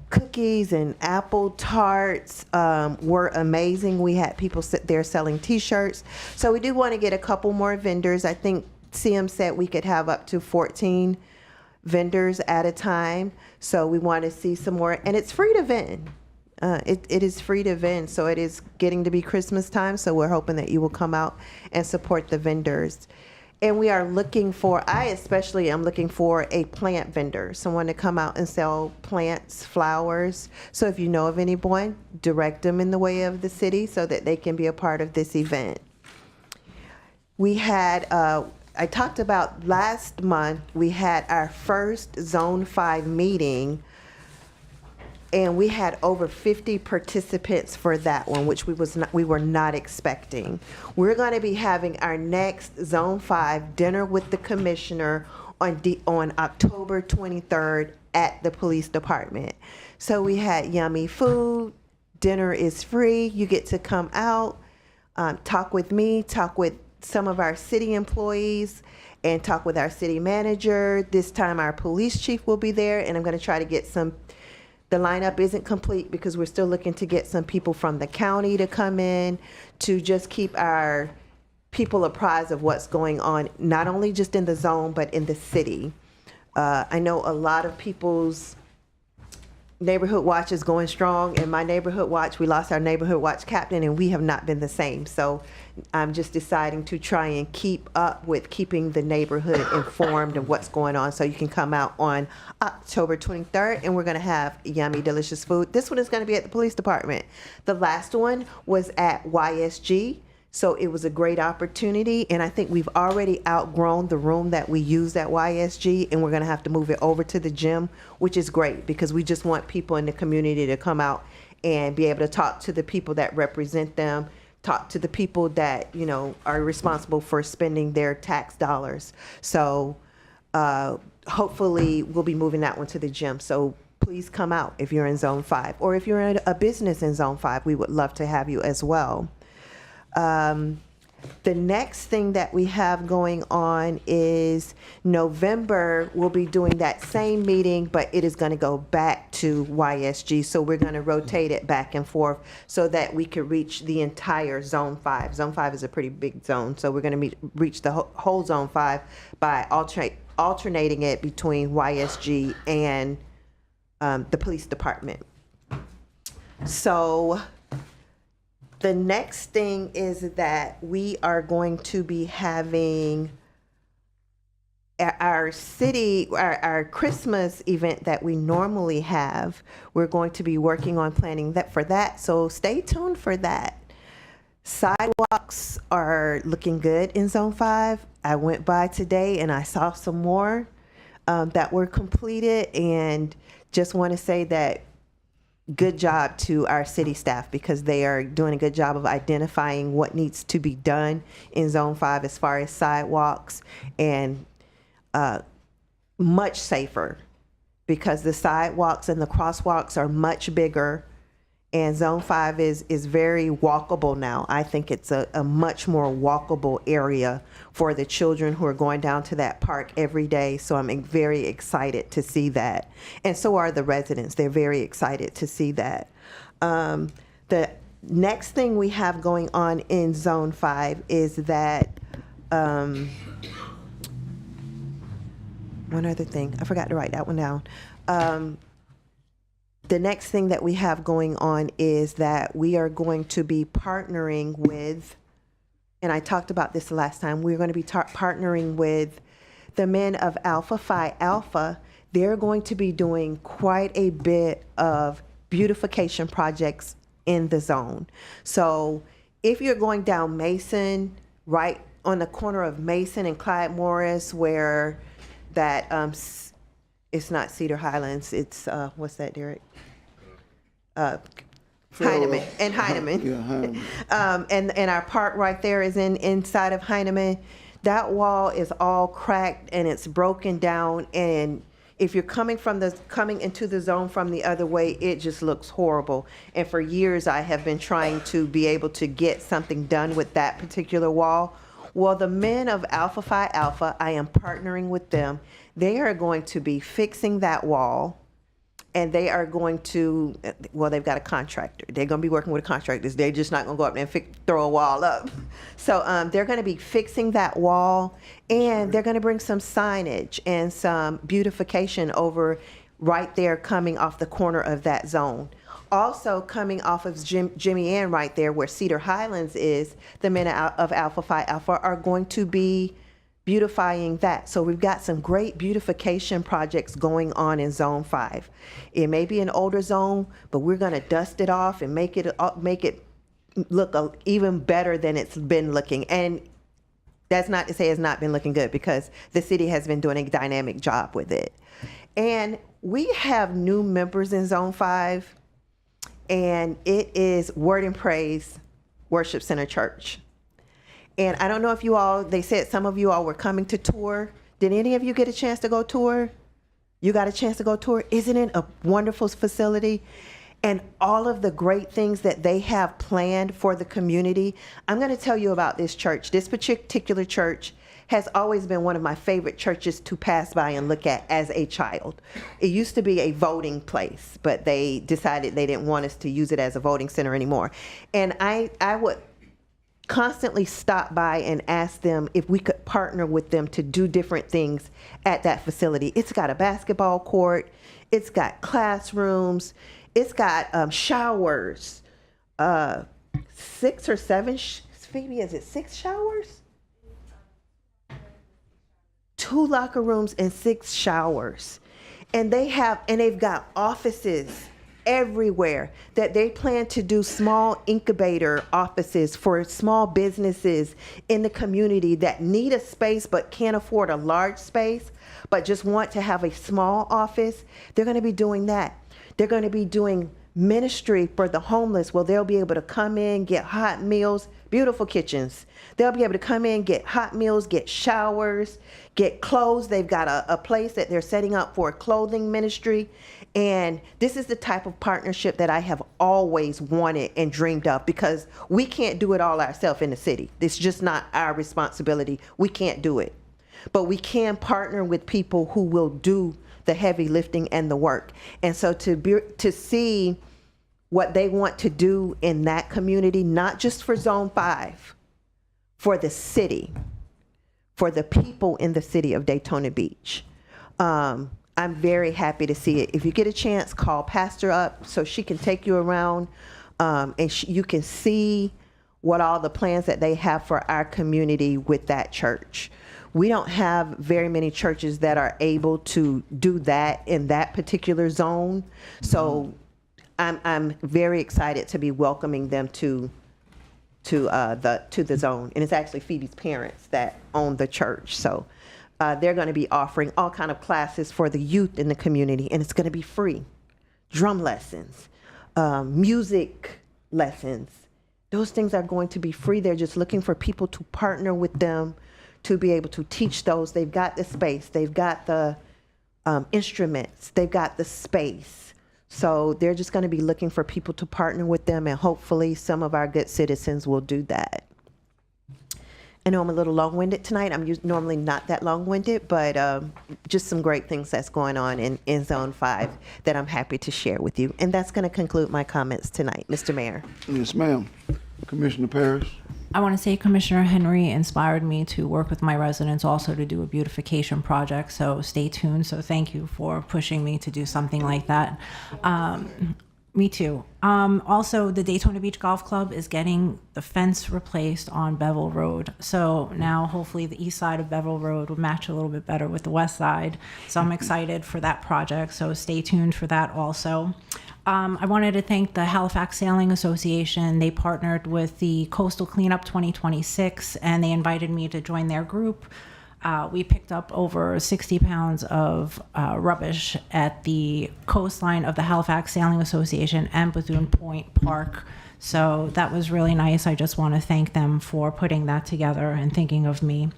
cookies and apple tarts were amazing. We had people sit there selling t-shirts. So we do want to get a couple more vendors. I think CM said we could have up to 14 vendors at a time. So we want to see some more, and it's free to vend. It is free to vend, so it is getting to be Christmas time, so we're hoping that you will come out and support the vendors. And we are looking for, I especially am looking for a plant vendor, someone to come out and sell plants, flowers. So if you know of anyone, direct them in the way of the city so that they can be a part of this event. We had, I talked about last month, we had our first Zone 5 meeting And we had over 50 participants for that one, which we were not expecting. We're going to be having our next Zone 5 dinner with the commissioner on October 23rd at the police department. So we had yummy food. Dinner is free. You get to come out, talk with me, talk with some of our city employees, and talk with our city manager. This time our police chief will be there, and I'm going to try to get some. The lineup isn't complete because we're still looking to get some people from the county to come in to just keep our people apprised of what's going on, not only just in the zone, but in the city. I know a lot of people's neighborhood watch is going strong. In my neighborhood watch, we lost our neighborhood watch captain, and we have not been the same. So I'm just deciding to try and keep up with keeping the neighborhood informed of what's going on. So you can come out on October 23rd, and we're going to have yummy, delicious food. This one is going to be at the police department. The last one was at YSG. So it was a great opportunity, and I think we've already outgrown the room that we used at YSG, and we're going to have to move it over to the gym, which is great because we just want people in the community to come out and be able to talk to the people that represent them, talk to the people that, you know, are responsible for spending their tax dollars. So hopefully we'll be moving that one to the gym. So please come out if you're in Zone 5, or if you're in a business in Zone 5, we would love to have you as well. The next thing that we have going on is November, we'll be doing that same meeting, but it is going to go back to YSG. So we're going to rotate it back and forth so that we could reach the entire Zone 5. Zone 5 is a pretty big zone, so we're going to reach the whole Zone 5 by alternating it between YSG and the police department. So the next thing is that we are going to be having our Christmas event that we normally have. We're going to be working on planning that for that, so stay tuned for that. Sidewalks are looking good in Zone 5. I went by today and I saw some more that were completed, and just want to say that good job to our city staff because they are doing a good job of identifying what needs to be done in Zone 5 as far as sidewalks, and much safer because the sidewalks and the crosswalks are much bigger, and Zone 5 is very walkable now. I think it's a much more walkable area for the children who are going down to that park every day. So I'm very excited to see that. And so are the residents. They're very excited to see that. The next thing we have going on in Zone 5 is that, one other thing, I forgot to write that one down. The next thing that we have going on is that we are going to be partnering with, and I talked about this last time, we're going to be partnering with the men of Alpha Phi Alpha. They're going to be doing quite a bit of beautification projects in the zone. So if you're going down Mason, right on the corner of Mason and Clyde Morris, where that, it's not Cedar Highlands, it's, what's that, Derrick? Heineman and Heineman. And our park right there is inside of Heineman. That wall is all cracked and it's broken down, and if you're coming into the zone from the other way, it just looks horrible. And for years I have been trying to be able to get something done with that particular wall. Well, the men of Alpha Phi Alpha, I am partnering with them. They are going to be fixing that wall, and they are going to, well, they've got a contractor. They're going to be working with contractors. They're just not going to go up there and throw a wall up. So they're going to be fixing that wall, and they're going to bring some signage and some beautification over right there coming off the corner of that zone. Also coming off of Jimmy Ann right there where Cedar Highlands is, the men of Alpha Phi Alpha are going to be beautifying that. So we've got some great beautification projects going on in Zone 5. It may be an older zone, but we're going to dust it off and make it look even better than it's been looking. And That's not to say it's not been looking good, because the city has been doing a dynamic job with it. And we have new members in Zone 5, and it is Word and Praise Worship Center Church. And I don't know if you all, they said some of you all were coming to tour. Did any of you get a chance to go tour? You got a chance to go tour? Isn't it a wonderful facility? And all of the great things that they have planned for the community. I'm going to tell you about this church. This particular church has always been one of my favorite churches to pass by and look at as a child. It used to be a voting place, but they decided they didn't want us to use it as a voting center anymore. And I would constantly stop by and ask them if we could partner with them to do different things at that facility. It's got a basketball court. It's got classrooms. It's got showers, 6 or 7, Phoebe, is it 6 showers? 2 locker rooms and 6 showers. And they've got offices everywhere that they plan to do small incubator offices for small businesses in the community that need a space but can't afford a large space, but just want to have a small office. They're going to be doing that. They're going to be doing ministry for the homeless. Well, they'll be able to come in, get hot meals, beautiful kitchens. They'll be able to come in, get hot meals, get showers, get clothes. They've got a place that they're setting up for a clothing ministry. And this is the type of partnership that I have always wanted and dreamed of, because we can't do it all ourselves in the city. It's just not our responsibility. We can't do it. But we can partner with people who will do the heavy lifting and the work. And so to see what they want to do in that community, not just for Zone 5, for the city, for the people in the city of Daytona Beach. I'm very happy to see it. If you get a chance, call Pastor up so she can take you around, and you can see what all the plans that they have for our community with that church. We don't have very many churches that are able to do that in that particular zone. So I'm very excited to be welcoming them to the zone. And it's actually Phoebe's parents that own the church. So they're going to be offering all kind of classes for the youth in the community, and it's going to be free. Drum lessons, music lessons. Those things are going to be free. They're just looking for people to partner with them to be able to teach those. They've got the space, they've got the instruments, they've got the space. So they're just going to be looking for people to partner with them, and hopefully some of our good citizens will do that. I know I'm a little long-winded tonight. I'm normally not that long-winded, but just some great things that's going on in Zone 5 that I'm happy to share with you. And that's going to conclude my comments tonight, Mr. Mayor. Yes, ma'am. Commissioner Parrish. I want to say Commissioner Henry inspired me to work with my residents also to do a beautification project, so stay tuned. So thank you for pushing me to do something like that. Me too. Also, the Daytona Beach Golf Club is getting the fence replaced on Bevel Road. So now hopefully the east side of Bevel Road will match a little bit better with the west side. So I'm excited for that project. So stay tuned for that also. I wanted to thank the Halifax Sailing Association. They partnered with the Coastal Cleanup 2026, and they invited me to join their group. We picked up over 60 pounds of rubbish at the coastline of the Halifax Sailing Association and Bethune Point Park. So that was really nice. I just want to thank them for putting that together and thinking of me.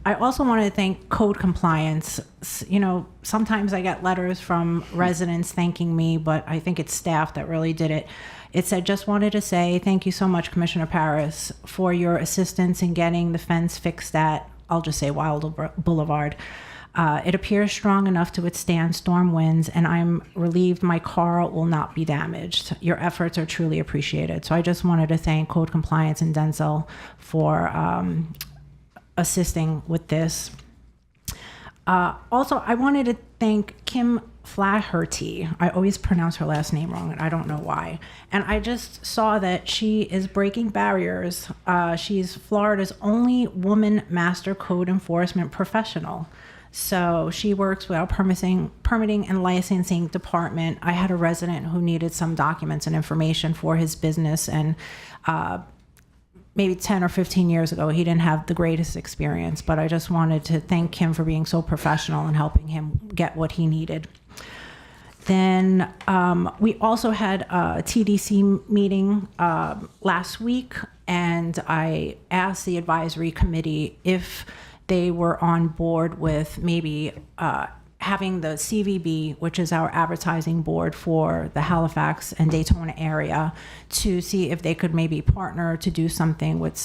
I also want to thank Code Compliance. You know, sometimes I get letters from residents thanking me, but I think it's staff that really did it. It said, just wanted to say thank you so much, Commissioner Parris, for your assistance in getting the fence fixed at, I'll just say, Wild Boulevard. It appears strong enough to withstand storm winds, and I'm relieved my car will not be damaged. Your efforts are truly appreciated. So I just wanted to thank Code Compliance and Denzel for assisting with this. Also, I wanted to thank Kim Flaherty. I always pronounce her last name wrong, and I don't know why. And I just saw that she is breaking barriers. She's Florida's only woman master code enforcement professional. So she works with our permitting and licensing department. I had a resident who needed some documents and information for his business, and maybe 10 or 15 years ago, he didn't have the greatest experience, but I just wanted to thank him for being so professional and helping him get what he needed. Then we also had a TDC meeting last week, and I asked the advisory committee if they were on board with maybe having the CVB, which is our advertising board for the Halifax and Daytona area, to see if they could maybe partner to do something with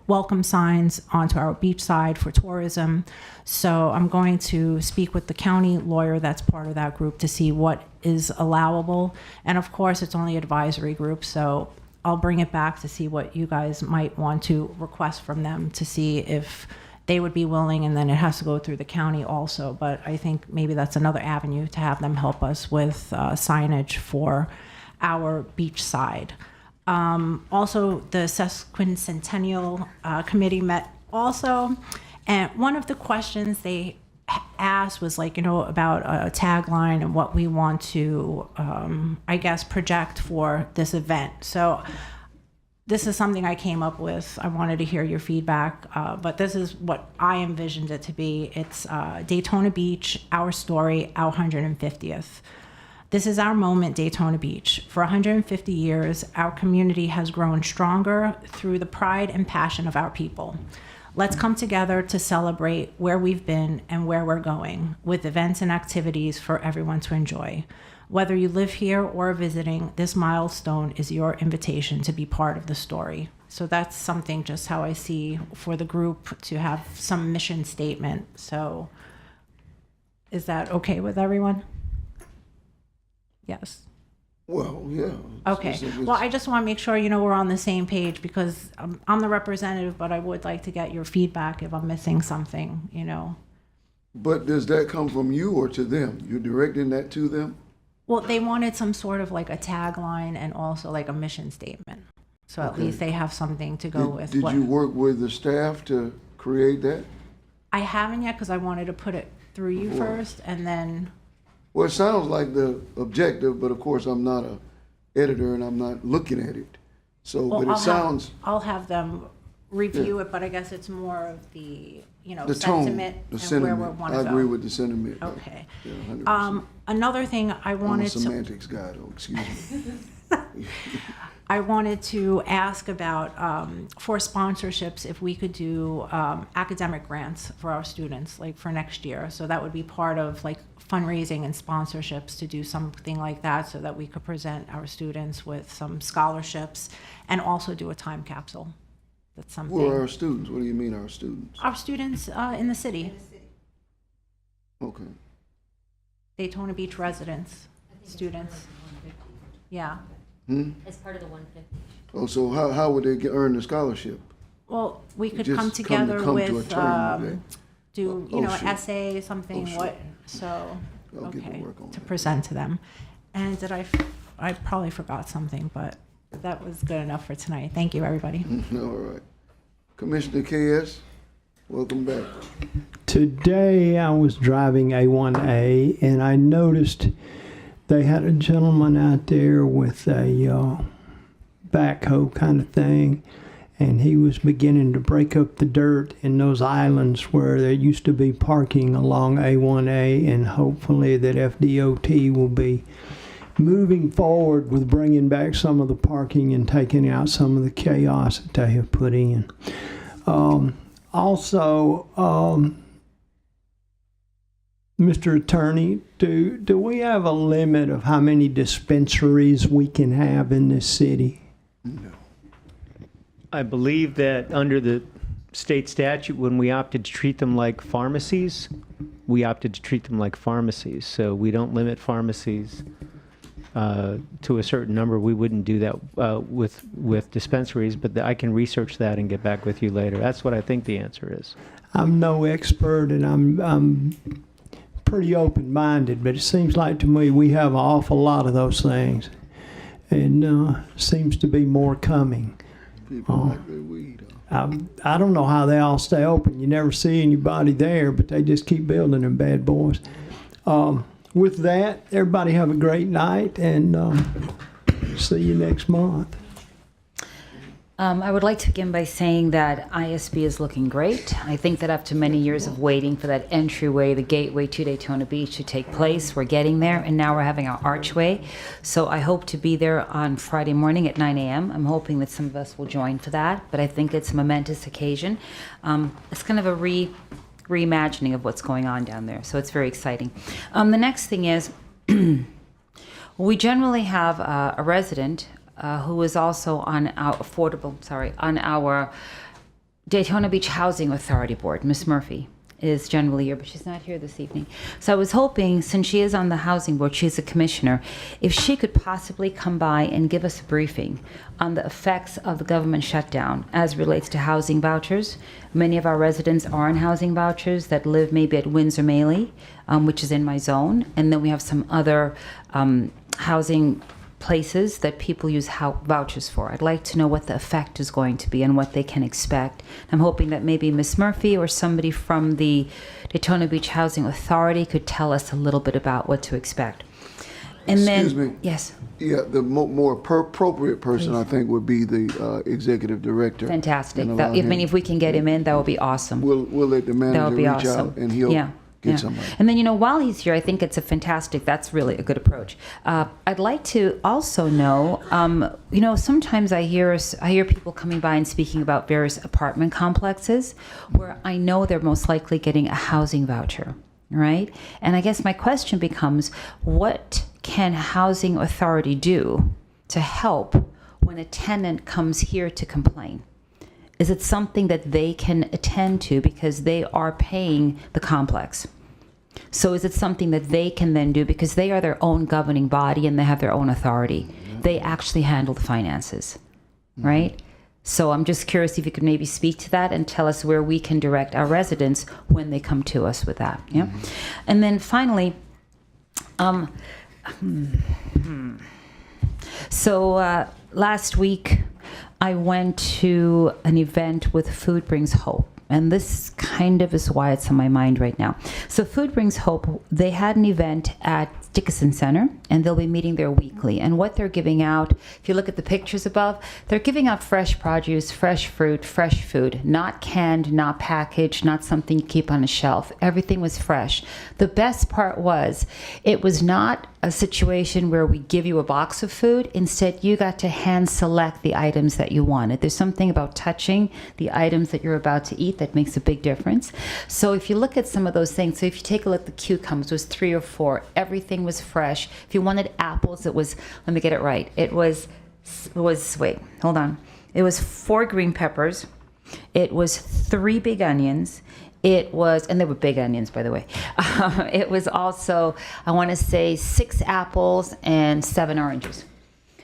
welcome signs onto our beach side for tourism. So I'm going to speak with the county lawyer that's part of that group to see what is allowable. And of course, it's only advisory group, so I'll bring it back to see what you guys might want to request from them to see if they would be willing, and then it has to go through the county also. But I think maybe that's another avenue to have them help us with signage for our beach side. Also, the Sesquicentennial Committee met also, and one of the questions they asked was like, about a tagline and what we want to, I guess, project for this event. So this is something I came up with. I wanted to hear your feedback, but this is what I envisioned it to be. It's Daytona Beach, our story, our 150th. This is our moment, Daytona Beach. For 150 years, our community has grown stronger through the pride and passion of our people. Let's come together to celebrate where we've been and where we're going, with events and activities for everyone to enjoy. Whether you live here or are visiting, this milestone is your invitation to be part of the story. So that's something just how I see for the group to have some mission statement. So is that okay with everyone? Yes. Well, yeah. Okay. Well, I just want to make sure, we're on the same page, because I'm the representative, but I would like to get your feedback if I'm missing something, But does that come from you or to them? You're directing that to them? Well, they wanted some sort of like a tagline and also like a mission statement. So at least they have something to go with. Did you work with the staff to create that? I haven't yet, because I wanted to put it through you first, and then. Well, it sounds like the objective, but of course I'm not a editor and I'm not looking at it. So, Well, but it sounds. I'll have them review it, but I guess it's more of the, The tone, sentiment the and sentiment. where we want to I go. agree with the sentiment. Okay. Yeah, 100%. Another thing I I'm a wanted to. semantics guy, though, excuse me. I wanted to ask about, for sponsorships, if we could do academic grants for our students, like for next year. So that would be part of like fundraising and sponsorships to do something like that, so that we could present our students with some scholarships and also do a time capsule. That's something. Who are our students? What do you mean our students? Our students in the city. Okay. Daytona Beach residents, students. Yeah. As part of the 150. Oh, so how would they earn the scholarship? Well, we could Just come together to a with, term, okay. do, Oh, an sure. essay, something, sure. what, so, I'll get to okay, work on to that. present to them. And I probably forgot something, but that was good enough for tonight. Thank you, everybody. All right. Commissioner KS, welcome back. Today I was driving A1A and I noticed they had a gentleman out there with a backhoe kind of thing, and he was beginning to break up the dirt in those islands where there used to be parking along A1A, and hopefully that FDOT will be moving forward with bringing back some of the parking and taking out some of the chaos that they have put in. Mr. Attorney, do we have a limit of how many dispensaries we can have in this city? No. I believe that under the state statute, when we opted to treat them like pharmacies, we opted to treat them like pharmacies. So we don't limit pharmacies to a certain number. We wouldn't do that with dispensaries, but I can research that and get back with you later. That's what I think the answer is. I'm no expert, and I'm pretty open-minded, but it seems like to me we have an awful lot of those things, and seems to be more coming. People like their weed. I don't know how they all stay open. You never see anybody there, but they just keep building them bad boys. With that, everybody have a great night, and see you next month. I would like to begin by saying that ISB is looking great. I think that after many years of waiting for that entryway, the gateway to Daytona Beach to take place, we're getting there, and now we're having our archway. So I hope to be there on Friday morning at 9 a.m. I'm hoping that some of us will join for that, but I think it's a momentous occasion. It's kind of a reimagining of what's going on down there, so it's very exciting. The next thing is, we generally have a resident who is also on our Daytona Beach Housing Authority Board. Miss Murphy is generally here, but she's not here this evening. So I was hoping, since she is on the housing board, she's a commissioner, if she could possibly come by and give us a briefing on the effects of the government shutdown as relates to housing vouchers. Many of our residents are on housing vouchers that live maybe at Windsor Maley, which is in my zone, and then we have some other housing places that people use vouchers for. I'd like to know what the effect is going to be and what they can expect. I'm hoping that maybe Miss Murphy or somebody from the Daytona Beach Housing Authority could tell us a little bit about what to expect. And Excuse then, me. yes, Yeah, the more appropriate person, I think, would be the executive director. fantastic. And allow I mean, him- if we can get him in, that would be awesome. We'll let the That manager would be reach awesome. out and he'll get somebody. And then, while he's here, I think it's that's really a good approach. I'd like to also know, sometimes I hear people coming by and speaking about various apartment complexes where I know they're most likely getting a housing voucher, right? And I guess my question becomes, what can housing authority do to help when a tenant comes here to complain? Is it something that they can attend to because they are paying the complex? So is it something that they can then do because they are their own governing body and they have their own authority? They actually handle the finances, right? So I'm just curious if you could maybe speak to that and tell us where we can direct our residents when they come to us with that. Yeah. And then finally, so last week I went to an event with Food Brings Hope. And this kind of is why it's on my mind right now. So Food Brings Hope, they had an event at Dickinson Center, and they'll be meeting there weekly. And what they're giving out, if you look at the pictures above, they're giving out fresh produce, fresh fruit, fresh food, not canned, not packaged, not something you keep on a shelf. Everything was fresh. The best part was, it was not a situation where we give you a box of food. Instead, you got to hand select the items that you wanted. There's something about touching the items that you're about to eat that makes a big difference. So if you look at some of those things, so if you take a look at the cucumbers, it was 3 or 4. Everything was fresh. If you wanted apples, it was, let me get it right. It was wait, hold on. It was 4 green peppers. It was 3 big onions. It was, and they were big onions, by the way. It was also, I want to say, 6 apples and 7 oranges.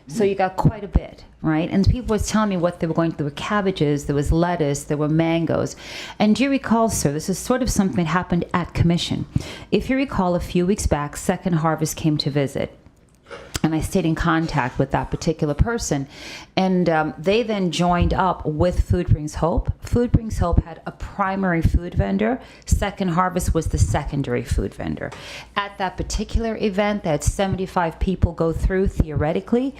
So you got quite a bit, right? And people was telling me what they were going to. There were cabbages, there was lettuce, there were mangoes. And do you recall, sir, this is sort of something that happened at commission. If you recall, a few weeks back, Second Harvest came to visit. And I stayed in contact with that particular person. And they then joined up with Food Brings Hope. Food Brings Hope had a primary food vendor. Second Harvest was the secondary food vendor. At that particular event, they had 75 people go through theoretically,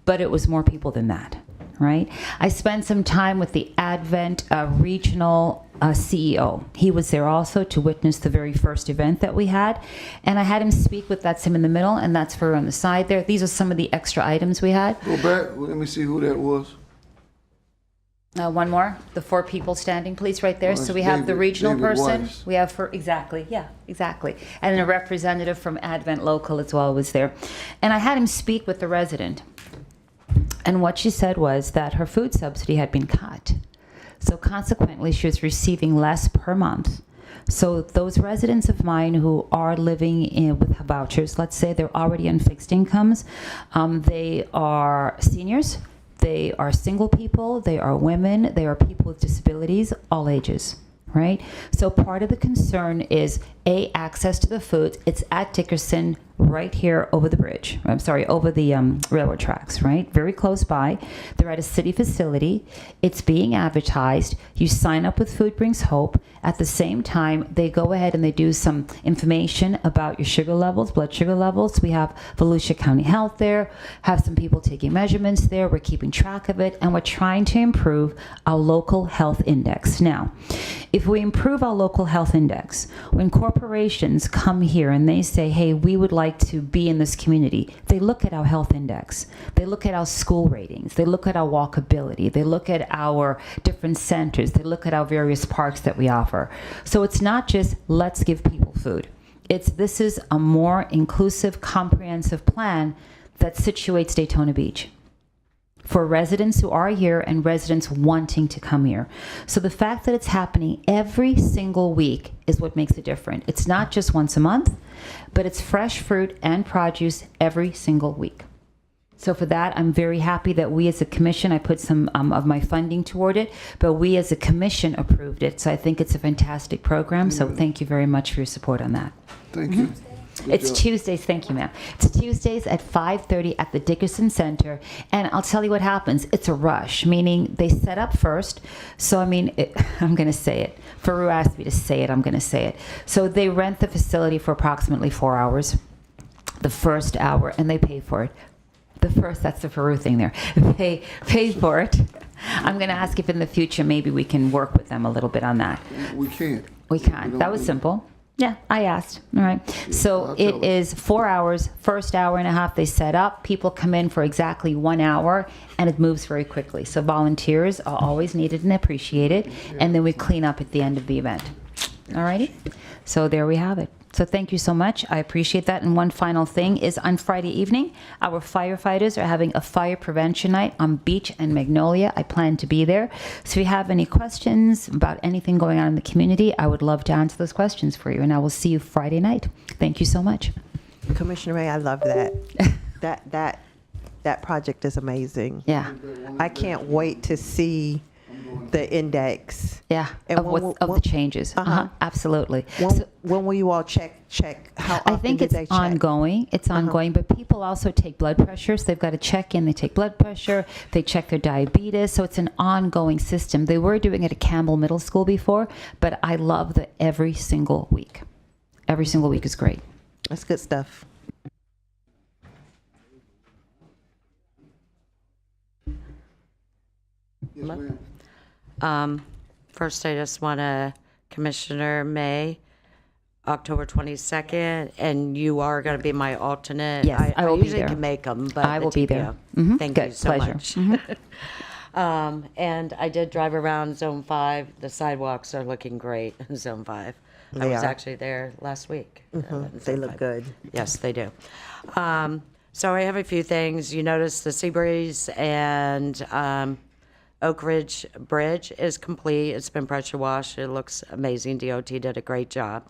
but it was more people than that, right? I spent some time with the Advent regional CEO. He was there also to witness the very first event that we had. And I had him speak with, that's him in the middle, and that's her on the side there. These are some of the extra items we had. Go back, let me see who that was. One more, the 4 people standing, please, right there. Well, So we have the David- regional David person. Weiss. We have exactly. And a representative from Advent Local as well was there. And I had him speak with the resident. And what she said was that her food subsidy had been cut. So consequently, she was receiving less per month. So those residents of mine who are living with vouchers, let's say they're already on fixed incomes, they are seniors, they are single people, they are women, they are people with disabilities, all ages, right? So part of the concern is, access to the food. It's at Dickinson right here over the bridge. I'm sorry, over the railroad tracks, right? Very close by. They're at a city facility. It's being advertised. You sign up with Food Brings Hope. At the same time, they go ahead and they do some information about your sugar levels, blood sugar levels. We have Volusia County Health there, have some people taking measurements there. We're keeping track of it, and we're trying to improve our local health index. Now, if we improve our local health index, when corporations come here and they say, hey, we would like to be in this community, they look at our health index. They look at our school ratings. They look at our walkability. They look at our different centers. They look at our various parks that we offer. So it's not just let's give people food. This is a more inclusive, comprehensive plan that situates Daytona Beach for residents who are here and residents wanting to come here. So the fact that it's happening every single week is what makes it different. It's not just once a month, but it's fresh fruit and produce every single week. So for that, I'm very happy that we as a commission, I put some of my funding toward it, but we as a commission approved it. So I think it's a fantastic program. So thank you very much for your support on that. Thank you. Good It's job. Tuesdays, thank you, ma'am. It's Tuesdays at 5:30 at the Dickerson Center, and I'll tell you what happens. It's a rush, meaning they set up first. So, I mean, I'm going to say it. Faru asked me to say it, I'm going to say it. So they rent the facility for approximately 4 hours, the first hour, and they pay for it. That's the Faru thing there. They pay for it. I'm going to ask if in the future maybe we can work with them a little bit on that. We can't. We can't. That was simple. Yeah, I asked. All right. So it is 4 hours, first hour and a half they set up. People come in for exactly 1 hour, and it moves very quickly. So volunteers are always needed and appreciated. And then we clean up at the end of the event. All righty? So there we have it. So thank you so much. I appreciate that. And one final thing is on Friday evening, our firefighters are having a fire prevention night on Beach and Magnolia. I plan to be there. So if you have any questions about anything going on in the community, I would love to answer those questions for you. And I will see you Friday night. Thank you so much. Commissioner Ray, I love that. that project is amazing. Yeah. I can't wait to see the index. Yeah, And of the changes. Absolutely. When will you all check how often I think do it's they check? ongoing. It's ongoing, but people also take blood pressure, so they've got to check in. They take blood pressure. They check their diabetes, so it's an ongoing system. They were doing it at Campbell Middle School before, but I love the every single week. Every single week is great. That's good stuff. Yes, ma'am. First, I just want to, Commissioner May, October 22nd, and you are going to be my alternate. Yes, I will be usually there. can make them, but I will be there. Mhm. Thank Good, you so pleasure. much. And I did drive around Zone 5. The sidewalks are looking great in Zone 5. I They was are. actually there last week. in They Zone look 5. good. Yes, they do. So I have a few things. You notice the Seabreeze and Oak Ridge Bridge is complete. It's been pressure washed. It looks amazing. DOT did a great job.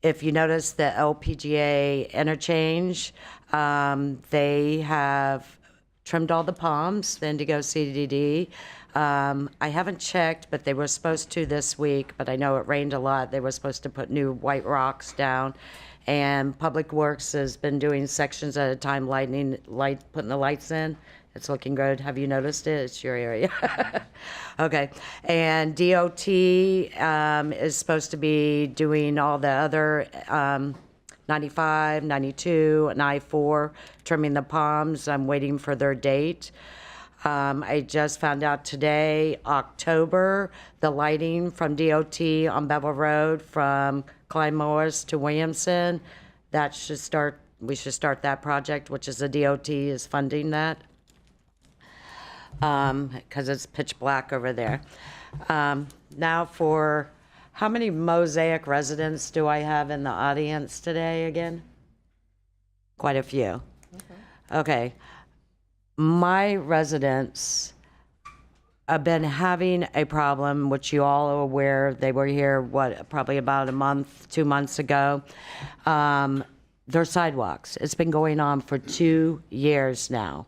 If you notice the LPGA interchange, they have trimmed all the palms, the Indigo CDD. I haven't checked, but they were supposed to this week, but I know it rained a lot. They were supposed to put new white rocks down. And Public Works has been doing sections at a time, putting the lights in. It's looking good. Have you noticed it? It's your area. Okay. And DOT is supposed to be doing all the other 95, 92, and I-4, trimming the palms. I'm waiting for their date. I just found out today, October, the lighting from DOT on Bevel Road from Clyde Morris to Williamson, that should start, we should start that project, which is the DOT is funding that. Because it's pitch black over there. Now for, how many Mosaic residents do I have in the audience today again? Quite a few. Okay. My residents have been having a problem, which you all are aware. They were here, probably about a month, 2 months ago. Their sidewalks. It's been going on for 2 years now.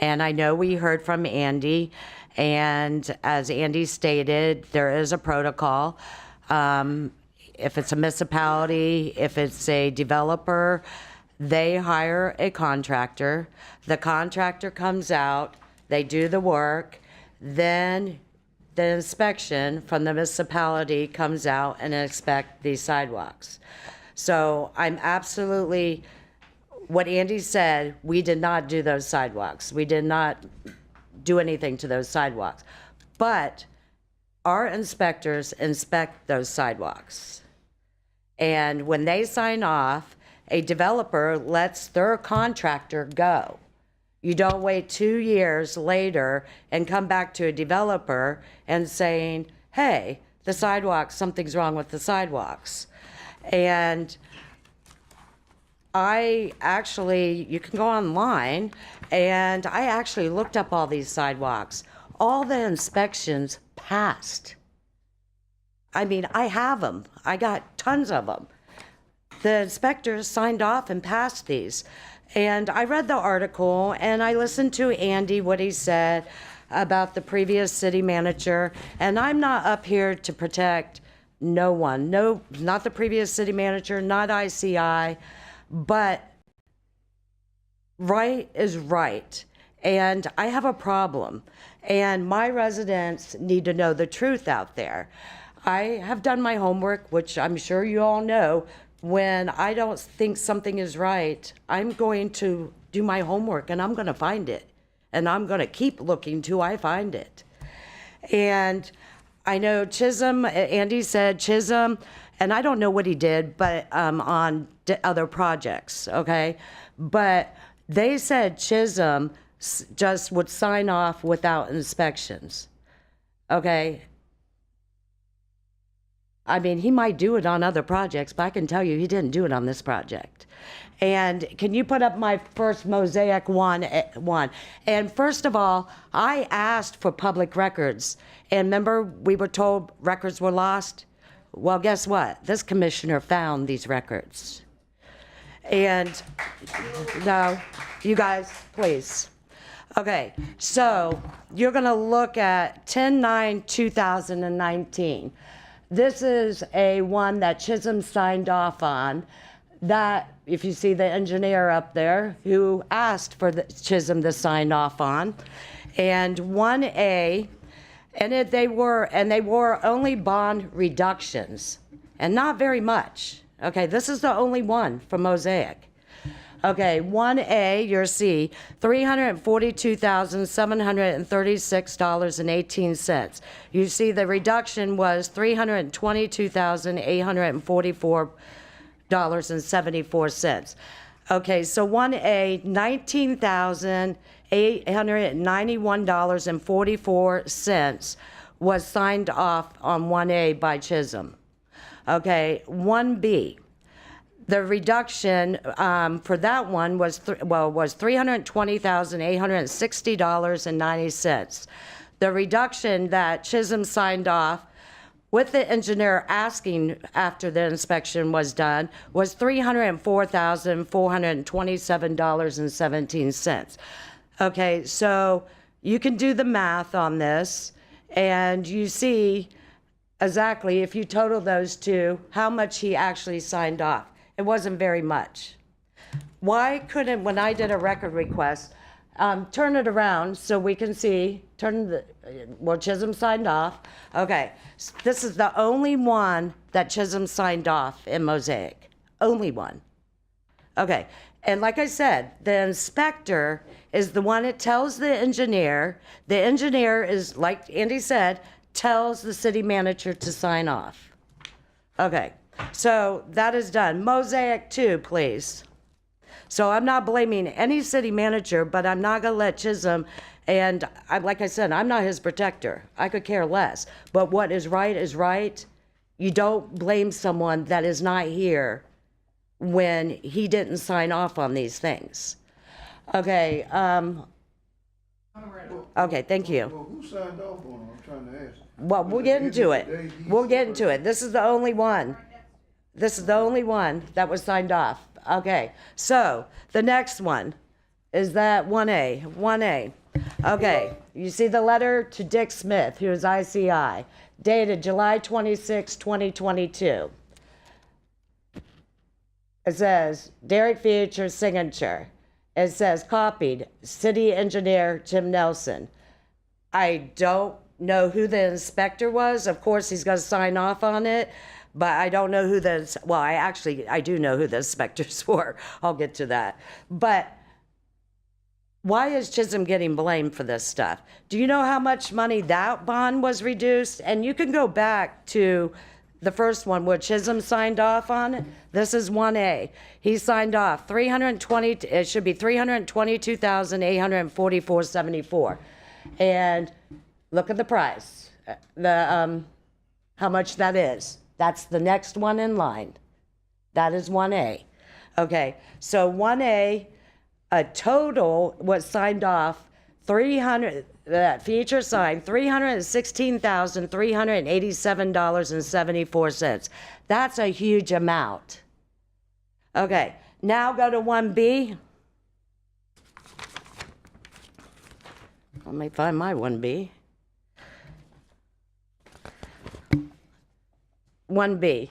And I know we heard from Andy, and as Andy stated, there is a protocol. if it's a municipality, if it's a developer, they hire a contractor. The contractor comes out, they do the work, then the inspection from the municipality comes out and inspect these sidewalks. So I'm absolutely, what Andy said, we did not do those sidewalks. We did not do anything to those sidewalks. But our inspectors inspect those sidewalks. And when they sign off, a developer lets their contractor go. You don't wait 2 years later and come back to a developer and saying, hey, the sidewalks, something's wrong with the sidewalks. And I actually, you can go online, and I actually looked up all these sidewalks. All the inspections passed. I mean, I have them. I got tons of them. The inspectors signed off and passed these. And I read the article, and I listened to Andy, what he said about the previous city manager. And I'm not up here to protect no one. No, not the previous city manager, not ICI, but right is right. And I have a problem. And my residents need to know the truth out there. I have done my homework, which I'm sure you all know. When I don't think something is right, I'm going to do my homework and I'm going to find it. And I'm going to keep looking till I find it. And I know Chisholm, Andy said Chisholm, and I don't know what he did, but on other projects, okay? But they said Chisholm just would sign off without inspections, okay? I mean, he might do it on other projects, but I can tell you he didn't do it on this project. And can you put up my first Mosaic one? And first of all, I asked for public records. And remember, we were told records were lost? Well, guess what? This commissioner found these records. And no, you guys, please. Okay, so you're going to look at 10/9/2019. This is a one that Chisholm signed off on. That, if you see the engineer up there, who asked for Chisholm to sign off on, and 1A, and they were only bond reductions, and not very much. Okay, this is the only one for Mosaic. Okay, 1A, you'll see $342,736.18. You see the reduction was $322,844.74. Okay, so 1A, $19,891.44 was signed off on 1A by Chisholm. Okay, 1B. The reduction for that one was $320,860.90. The reduction that Chisholm signed off with the engineer asking after the inspection was done was $304,427.17. Okay, so you can do the math on this, and you see exactly, if you total those two, how much he actually signed off. It wasn't very much. Why couldn't, when I did a record request, turn it around so we can see, well, Chisholm signed off. Okay, this is the only one that Chisholm signed off in Mosaic. Only one. Okay, and like I said, the inspector is the one that tells the engineer. The engineer is, like Andy said, tells the city manager to sign off. Okay. So that is done. Mosaic 2, please. So I'm not blaming any city manager, but I'm not going to let Chisholm, and like I said, I'm not his protector. I could care less. But what is right is right. You don't blame someone that is not here when he didn't sign off on these things. Okay. Okay, thank you. Well, who signed off on them? I'm trying to ask. Well, we'll get into it. We'll get into it. This is the only one. This is the only one that was signed off. Okay, so the next one is that 1A. 1A. Okay, you see the letter to Dick Smith, who is ICI, dated July 26, 2022. It says Derrick Feature signature. It says copied, city engineer Jim Nelson. I don't know who the inspector was. Of course, he's going to sign off on it, but I don't know who I do know who the inspectors were. I'll get to that. But why is Chisholm getting blamed for this stuff? Do you know how much money that bond was reduced? And you can go back to the first one where Chisholm signed off on it. This is 1A. He signed off it should be $322,844.74. And look at the price, how much that is. That's the next one in line. That is 1A. Okay, so 1A, a total was signed off, that feature signed, $316,387.74. That's a huge amount. Okay, now go to 1B. Let me find my 1B. 1B.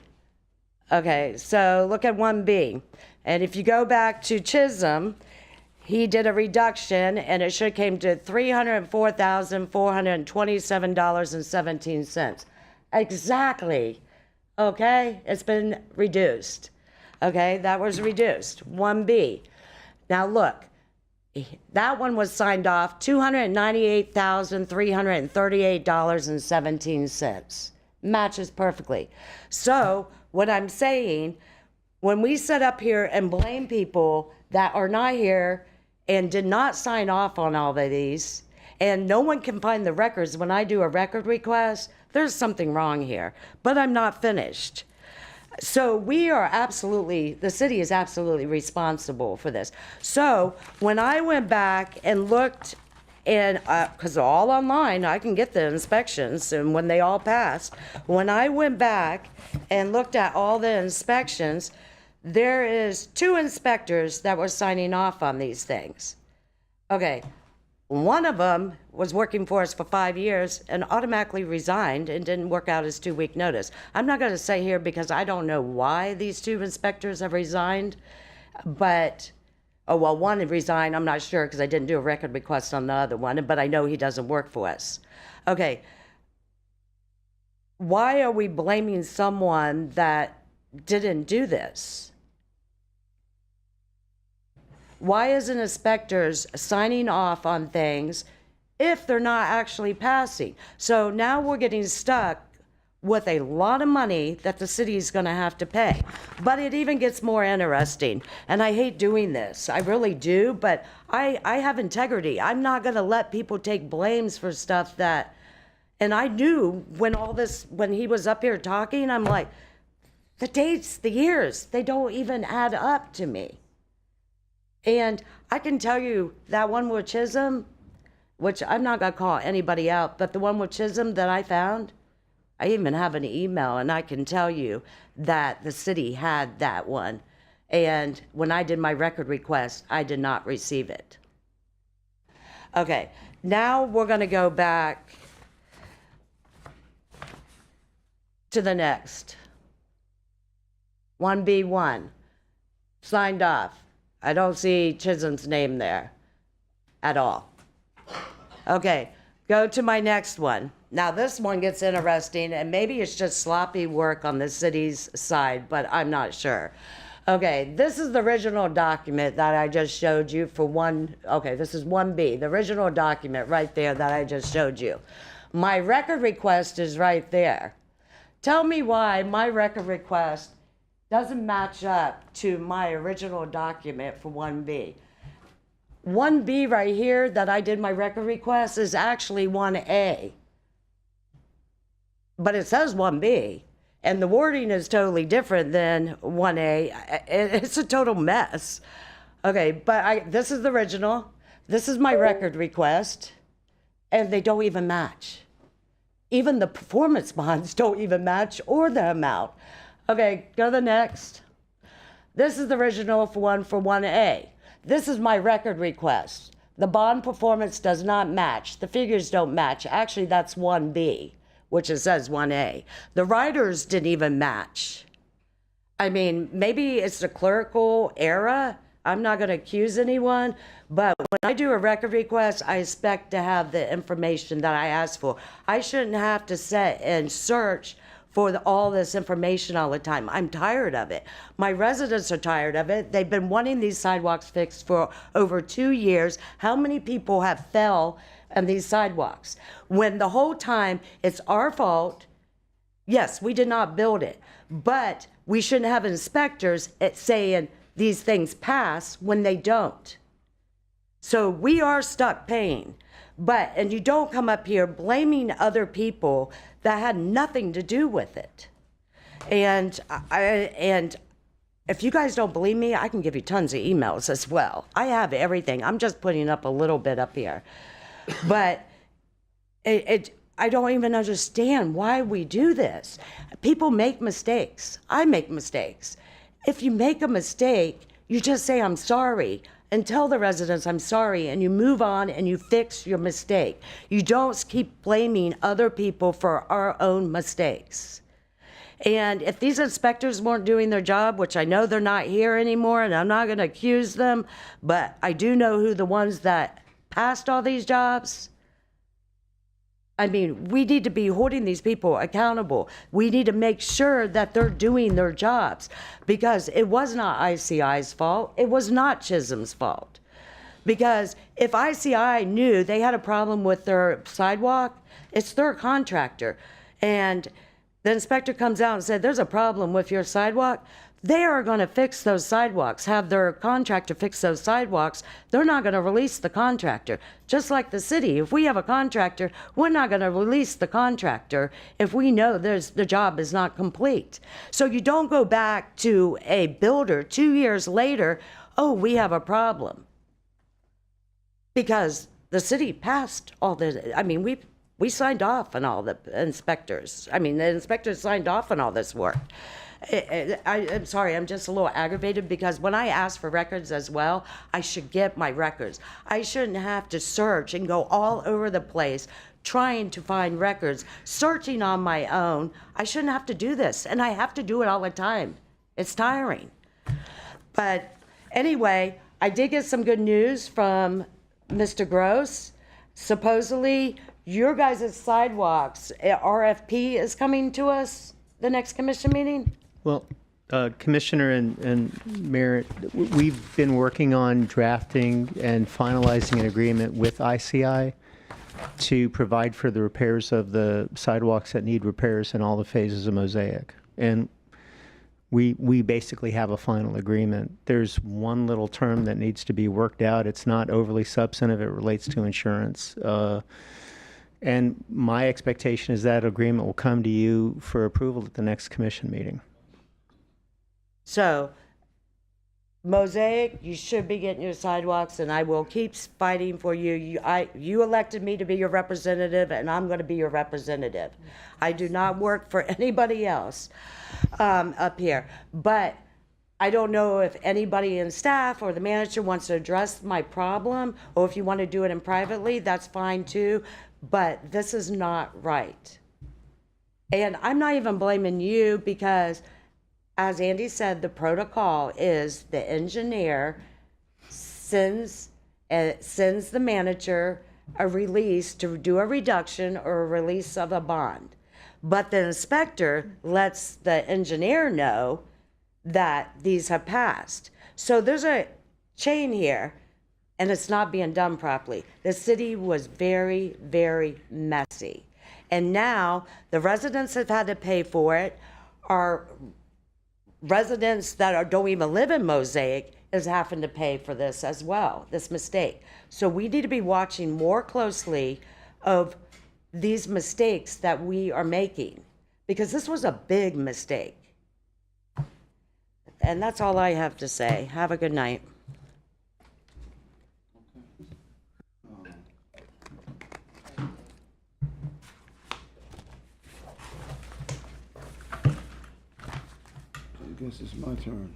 Okay, so look at 1B. And if you go back to Chisholm, he did a reduction, and it should have came to $304,427.17. Exactly. Okay? It's been reduced. Okay? That was reduced. 1B. Now look. That one was signed off $298,338.17. Matches perfectly. So what I'm saying, when we sit up here and blame people that are not here and did not sign off on all of these, and no one can find the records when I do a record request, there's something wrong here. But I'm not finished. So we are the city is absolutely responsible for this. So when I went back and looked, and because all online, I can get the inspections, and when they all passed, when I went back and looked at all the inspections, there is 2 inspectors that were signing off on these things. Okay, one of them was working for us for 5 years and automatically resigned and didn't work out his 2-week notice. I'm not going to say here because I don't know why these 2 inspectors have resigned, but, one resigned, I'm not sure because I didn't do a record request on the other one, but I know he doesn't work for us. Okay, why are we blaming someone that didn't do this? Why isn't inspectors signing off on things if they're not actually passing? So now we're getting stuck with a lot of money that the city is going to have to pay. But it even gets more interesting. And I hate doing this. I really do. But I have integrity. I'm not going to let people take blames for stuff that... And I knew when he was up here talking, I'm like, the dates, the years, they don't even add up to me. And I can tell you that one with Chisholm, which I'm not going to call anybody out, but the one with Chisholm that I found, I even have an email, and I can tell you that the city had that one. And when I did my record request, I did not receive it. Okay, now we're going to go back to the next. 1B1, signed off. I don't see Chisholm's name there at all. Okay, go to my next one. Now this one gets interesting, and maybe it's just sloppy work on the city's side, but I'm not sure. Okay, this is the original document that I just showed you for this is 1B, the original document right there that I just showed you. My record request is right there. Tell me why my record request doesn't match up to my original document for 1B. 1B right here that I did my record request is actually 1A. But it says 1B, and the wording is totally different than 1A. It's a total mess. Okay, but this is the original. This is my record request, and they don't even match. Even the performance bonds don't even match, or the amount. Okay, go to the next. This is the original for 1A. This is my record request. The bond performance does not match. The figures don't match. Actually, that's 1B, which it says 1A. The writers didn't even match. I mean, maybe it's a clerical error. I'm not going to accuse anyone, but when I do a record request, I expect to have the information that I asked for. I shouldn't have to sit and search for all this information all the time. I'm tired of it. My residents are tired of it. They've been wanting these sidewalks fixed for over 2 years. How many people have fell on these sidewalks? When the whole time it's our fault. Yes, we did not build it, but we shouldn't have inspectors saying these things pass when they don't. So we are stuck paying. And you don't come up here blaming other people that had nothing to do with it. And if you guys don't believe me, I can give you tons of emails as well. I have everything. I'm just putting up a little bit up here. But I don't even understand why we do this. People make mistakes. I make mistakes. If you make a mistake, you just say, I'm sorry, and tell the residents, I'm sorry, and you move on and you fix your mistake. You don't keep blaming other people for our own mistakes. And if these inspectors weren't doing their job, which I know they're not here anymore, and I'm not going to accuse them, but I do know who the ones that passed all these jobs. I mean, we need to be holding these people accountable. We need to make sure that they're doing their jobs, because it was not ICI's fault. It was not Chisholm's fault. Because if ICI knew they had a problem with their sidewalk, it's their contractor. And the inspector comes out and said, there's a problem with your sidewalk. They are going to fix those sidewalks, have their contractor fix those sidewalks. They're not going to release the contractor. Just like the city, if we have a contractor, we're not going to release the contractor if we know the job is not complete. So you don't go back to a builder 2 years later, oh, we have a problem. Because the city passed all the, I mean, we signed off on all the inspectors. I mean, the inspectors signed off on all this work. I'm sorry, I'm just a little aggravated, because when I ask for records as well, I should get my records. I shouldn't have to search and go all over the place trying to find records, searching on my own. I shouldn't have to do this, and I have to do it all the time. It's tiring. But anyway, I did get some good news from Mr. Gross. Supposedly, your guys' sidewalks, RFP is coming to us the next commission meeting? Well, Commissioner and Mayor, we've been working on drafting and finalizing an agreement with ICI to provide for the repairs of the sidewalks that need repairs in all the phases of Mosaic. And we basically have a final agreement. There's one little term that needs to be worked out. It's not overly substantive. It relates to insurance. And my expectation is that agreement will come to you for approval at the next commission meeting. So, Mosaic, you should be getting your sidewalks, and I will keep fighting for you. You elected me to be your representative, and I'm going to be your representative. I do not work for anybody else up here. But I don't know if anybody in staff or the manager wants to address my problem, or if you want to do it in privately, that's fine too. But this is not right. And I'm not even blaming you, because, as Andy said, the protocol is the engineer sends the manager a release to do a reduction or a release of a bond. But the inspector lets the engineer know that these have passed. So there's a chain here, and it's not being done properly. The city was very, very messy. And now the residents have had to pay for it. Our residents that don't even live in Mosaic is having to pay for this as well, this mistake. So we need to be watching more closely of these mistakes that we are making, because this was a big mistake. And that's all I have to say. Have a good night. I guess it's my turn.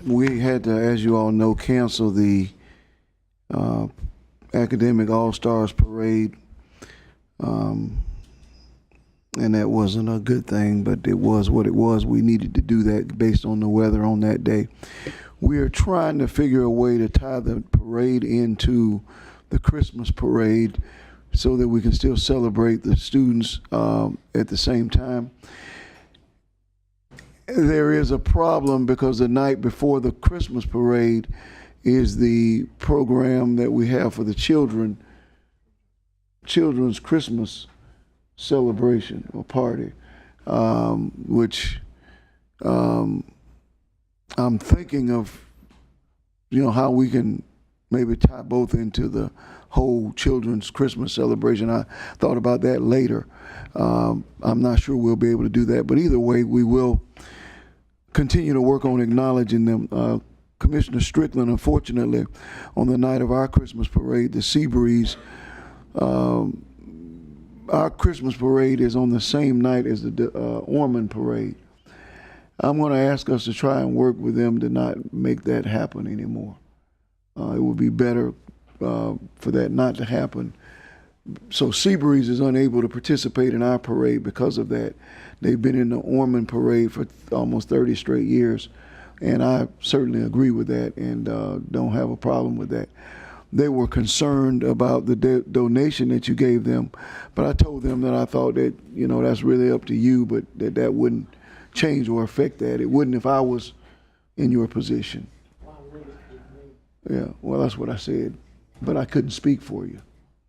We had to, as you all know, cancel the Academic All-Stars Parade and that wasn't a good thing, but it was what it was. We needed to do that based on the weather on that day. We are trying to figure a way to tie the parade into the Christmas parade so that we can still celebrate the students at the same time. There is a problem because the night before the Christmas parade is the program that we have for the children's Christmas celebration or party, which I'm thinking of, how we can maybe tie both into the whole children's Christmas celebration. I thought about that later. I'm not sure we'll be able to do that, but either way, we will continue to work on acknowledging them. Commissioner Strickland, unfortunately, on the night of our Christmas parade, the Seabreeze, our Christmas parade is on the same night as the Ormond parade. I'm going to ask us to try and work with them to not make that happen anymore. It would be better for that not to happen. So Seabreeze is unable to participate in our parade because of that. They've been in the Ormond parade for almost 30 straight years, and I certainly agree with that and don't have a problem with that. They were concerned about the donation that you gave them, but I told them that I thought that, that's really up to you, but that wouldn't change or affect that. It wouldn't if I was in your position. Yeah, well, that's what I said, but I couldn't speak for you.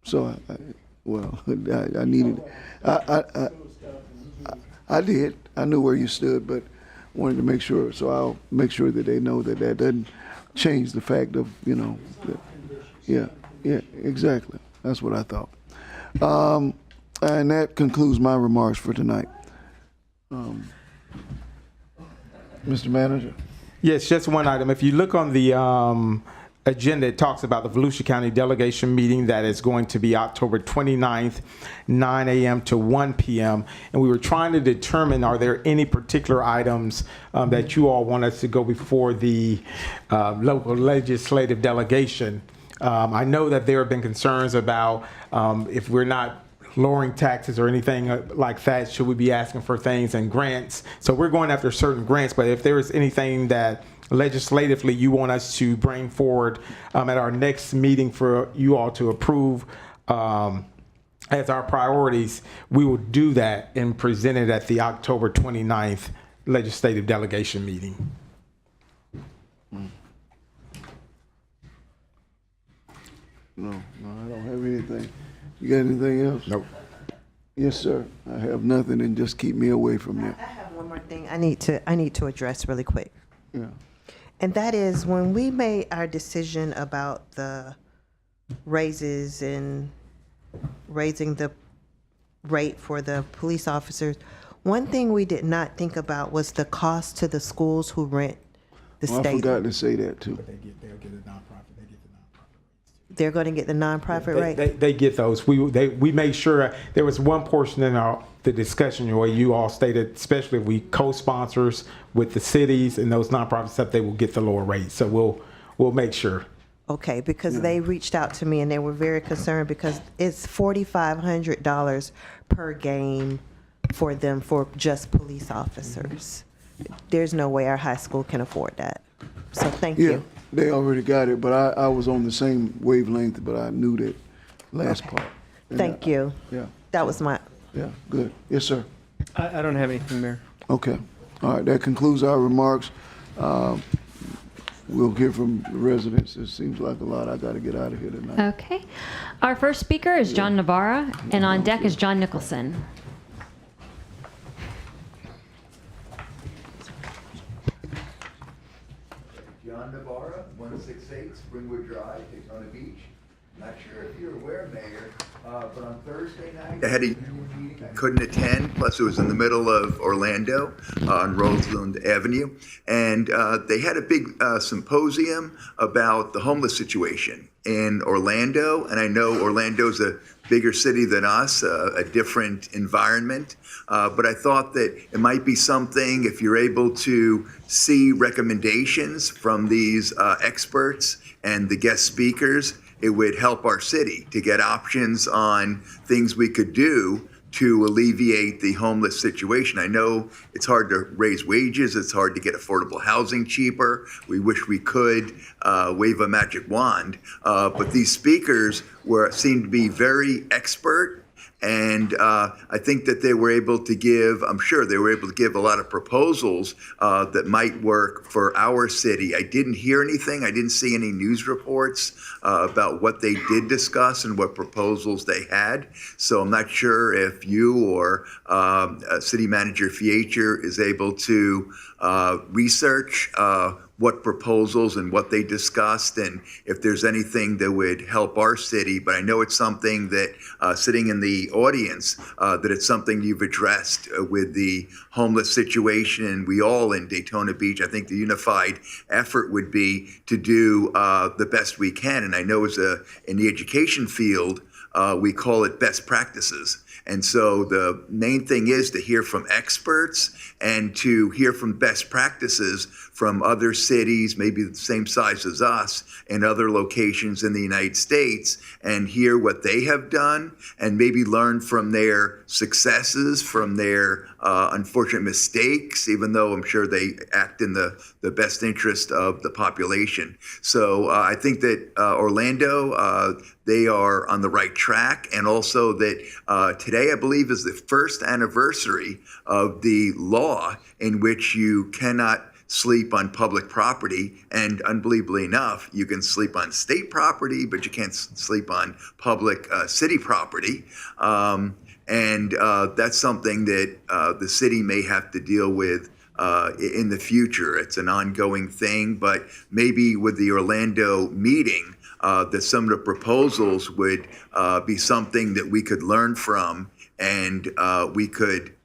So, I needed, I did. I knew where you stood, but wanted to make sure, so I'll make sure that they know that doesn't change the fact of, that, yeah, exactly. That's what I thought. And that concludes my remarks for tonight. Mr. Manager? Yes, just one item. If you look on the agenda, it talks about the Volusia County delegation meeting that is going to be October 29th, 9 a.m. to 1 p.m. And we were trying to determine, are there any particular items that you all want us to go before the local legislative delegation? I know that there have been concerns about if we're not lowering taxes or anything like that, should we be asking for things and grants? So we're going after certain grants, but if there is anything that legislatively you want us to bring forward at our next meeting for you all to approve as our priorities, we will do that and present it at the October 29th legislative delegation meeting. No, I don't have anything. You got anything else? Nope. Yes, sir. I have nothing, and just keep me away from that. I have one more thing I need to address really quick. Yeah. And that is when we made our decision about the raises and raising the rate for the police officers, one thing we did not think about was the cost to the schools who rent the I stadium. forgot to say that too. They're going to get the nonprofit rate? They get those. We made sure there was one portion in the discussion where you all stated, especially if we co-sponsors with the cities and those nonprofit stuff, they will get the lower rate. So we'll make sure. Okay, because they reached out to me and they were very concerned because it's $4,500 per game for them for just police officers. There's no way our high school can afford that. So thank you. They already got it, but I was on the same wavelength, but I knew that last part. And Thank you. Yeah. That was my. Yeah, good. Yes, sir. I don't have anything, Mayor. Okay. All right, that concludes our remarks. We'll hear from the residents. It seems like a lot. I got to get out of here tonight. Okay. Our first speaker is John Navarra, and on deck is John Nicholson. John Navarra, 168 Springwood Drive, Daytona Beach. Not sure if you're aware, Mayor, but on Thursday night, couldn't attend, plus it was in the middle of Orlando on Roseland Avenue. And they had a big symposium about the homeless situation in Orlando. And I know Orlando's a bigger city than us, a different environment. But I thought that it might be something, if you're able to see recommendations from these experts and the guest speakers, it would help our city to get options on things we could do to alleviate the homeless situation. I know it's hard to raise wages, it's hard to get affordable housing cheaper. We wish we could wave a magic wand, but these speakers seemed to be very expert. And I think that they were able to give, I'm sure they were able to give a lot of proposals that might work for our city. I didn't hear anything. I didn't see any news reports about what they did discuss and what proposals they had. So I'm not sure if you or City Manager Fiecher is able to research what proposals and what they discussed, and if there's anything that would help our city. But I know it's something that, sitting in the audience, that it's something you've addressed with the homeless situation. And we all in Daytona Beach, I think the unified effort would be to do the best we can. And I know in the education field, we call it best practices. And so the main thing is to hear from experts and to hear from best practices from other cities, maybe the same size as us, and other locations in the United States, and hear what they have done and maybe learn from their successes, from their unfortunate mistakes, even though I'm sure they act in the best interest of the population. So I think that Orlando, they are on the right track, and also that today, I believe, is the first anniversary of the law in which you cannot sleep on public property, and unbelievably enough, you can sleep on state property, but you can't sleep on public city property. And that's something that the city may have to deal with in the future. It's an ongoing thing, but maybe with the Orlando meeting, that some of the proposals would be something that we could learn from, and we could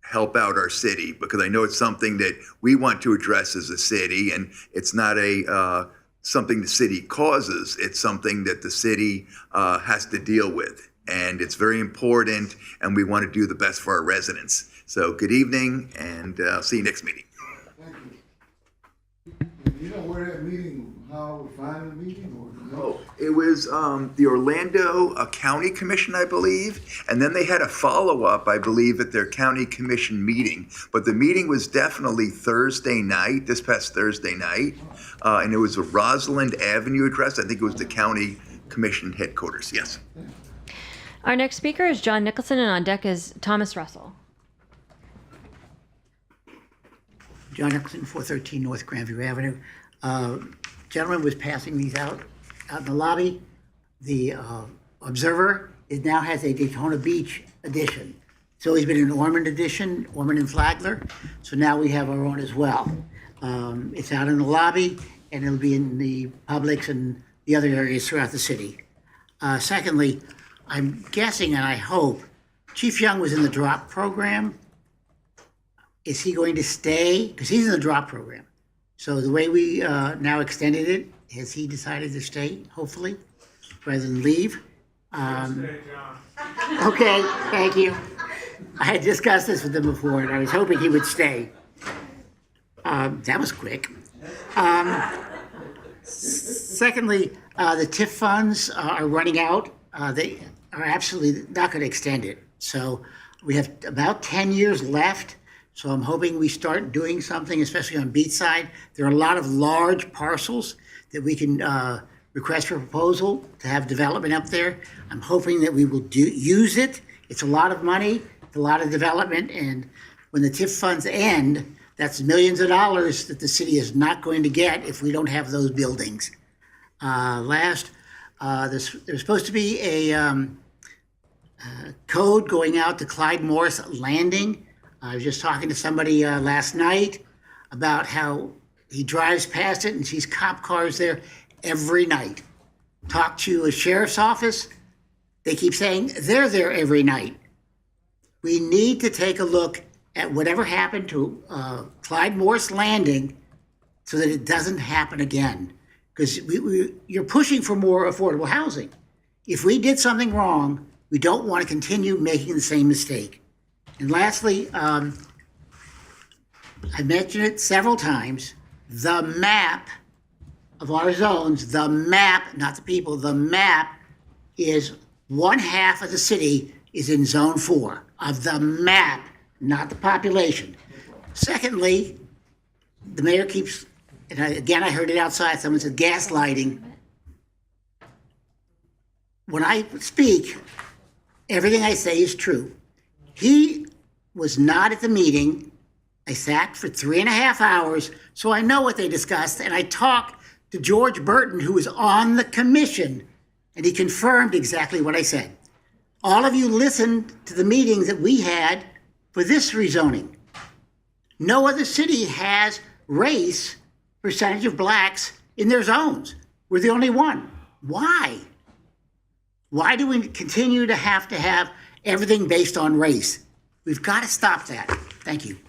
help out our city, because I know it's something that we want to address as a city, and it's not something the city causes. It's something that the city has to deal with, and it's very important, and we want to do the best for our residents. So good evening, and see you next meeting. Thank you. You know where that meeting, how we find the meeting, or? Oh, it was the Orlando County Commission, I believe, and then they had a follow-up, I believe, at their county commission meeting. But the meeting was definitely Thursday night, this past Thursday night, and it was a Rosalind Avenue address. I think it was the county commission headquarters, yes. Our next speaker is John Nicholson, and on deck is Thomas Russell. John Nicholson, 413 North Grandview Avenue. Gentleman was passing these out in the lobby. The Observer now has a Daytona Beach edition. It's always been an Ormond edition, Ormond and Flagler. So now we have our own as well. It's out in the lobby, and it'll be in the Publix and the other areas throughout the city. Secondly, I'm guessing, and I hope, Chief Young was in the DROP program. Is he going to stay? Because he's in the DROP program. So the way we now extended it, has he decided to stay, hopefully, rather than leave? Okay, thank you. I had discussed this with him before, and I was hoping he would stay. That was quick. Secondly, the TIF funds are running out. They are absolutely not going to extend it. So we have about 10 years left. So I'm hoping we start doing something, especially on beachside. There are a lot of large parcels that we can request for proposal to have development up there. I'm hoping that we will use it. It's a lot of money, it's a lot of development, and when the TIF funds end, that's millions of dollars that the city is not going to get if we don't have those buildings. Last, there's supposed to be a code going out to Clyde Morris Landing. I was just talking to somebody last night about how he drives past it and sees cop cars there every night. Talked to a sheriff's office. They keep saying they're there every night. We need to take a look at whatever happened to Clyde Morris Landing so that it doesn't happen again. Because you're pushing for more affordable housing. If we did something wrong, we don't want to continue making the same mistake. And lastly, I mentioned it several times, the map of our zones, the map, not the people, the map is one half of the city is in Zone 4 of the map, not the population. Secondly, the mayor keeps, and I heard it outside, someone said gaslighting. When I speak, everything I say is true. He was not at the meeting. I sat for 3.5 hours, so I know what they discussed, and I talked to George Burton, who was on the commission, and he confirmed exactly what I said. All of you listened to the meetings that we had for this rezoning. No other city has race percentage of blacks in their zones. We're the only one. Why? Why do we continue to have everything based on race? We've got to stop that. Thank you.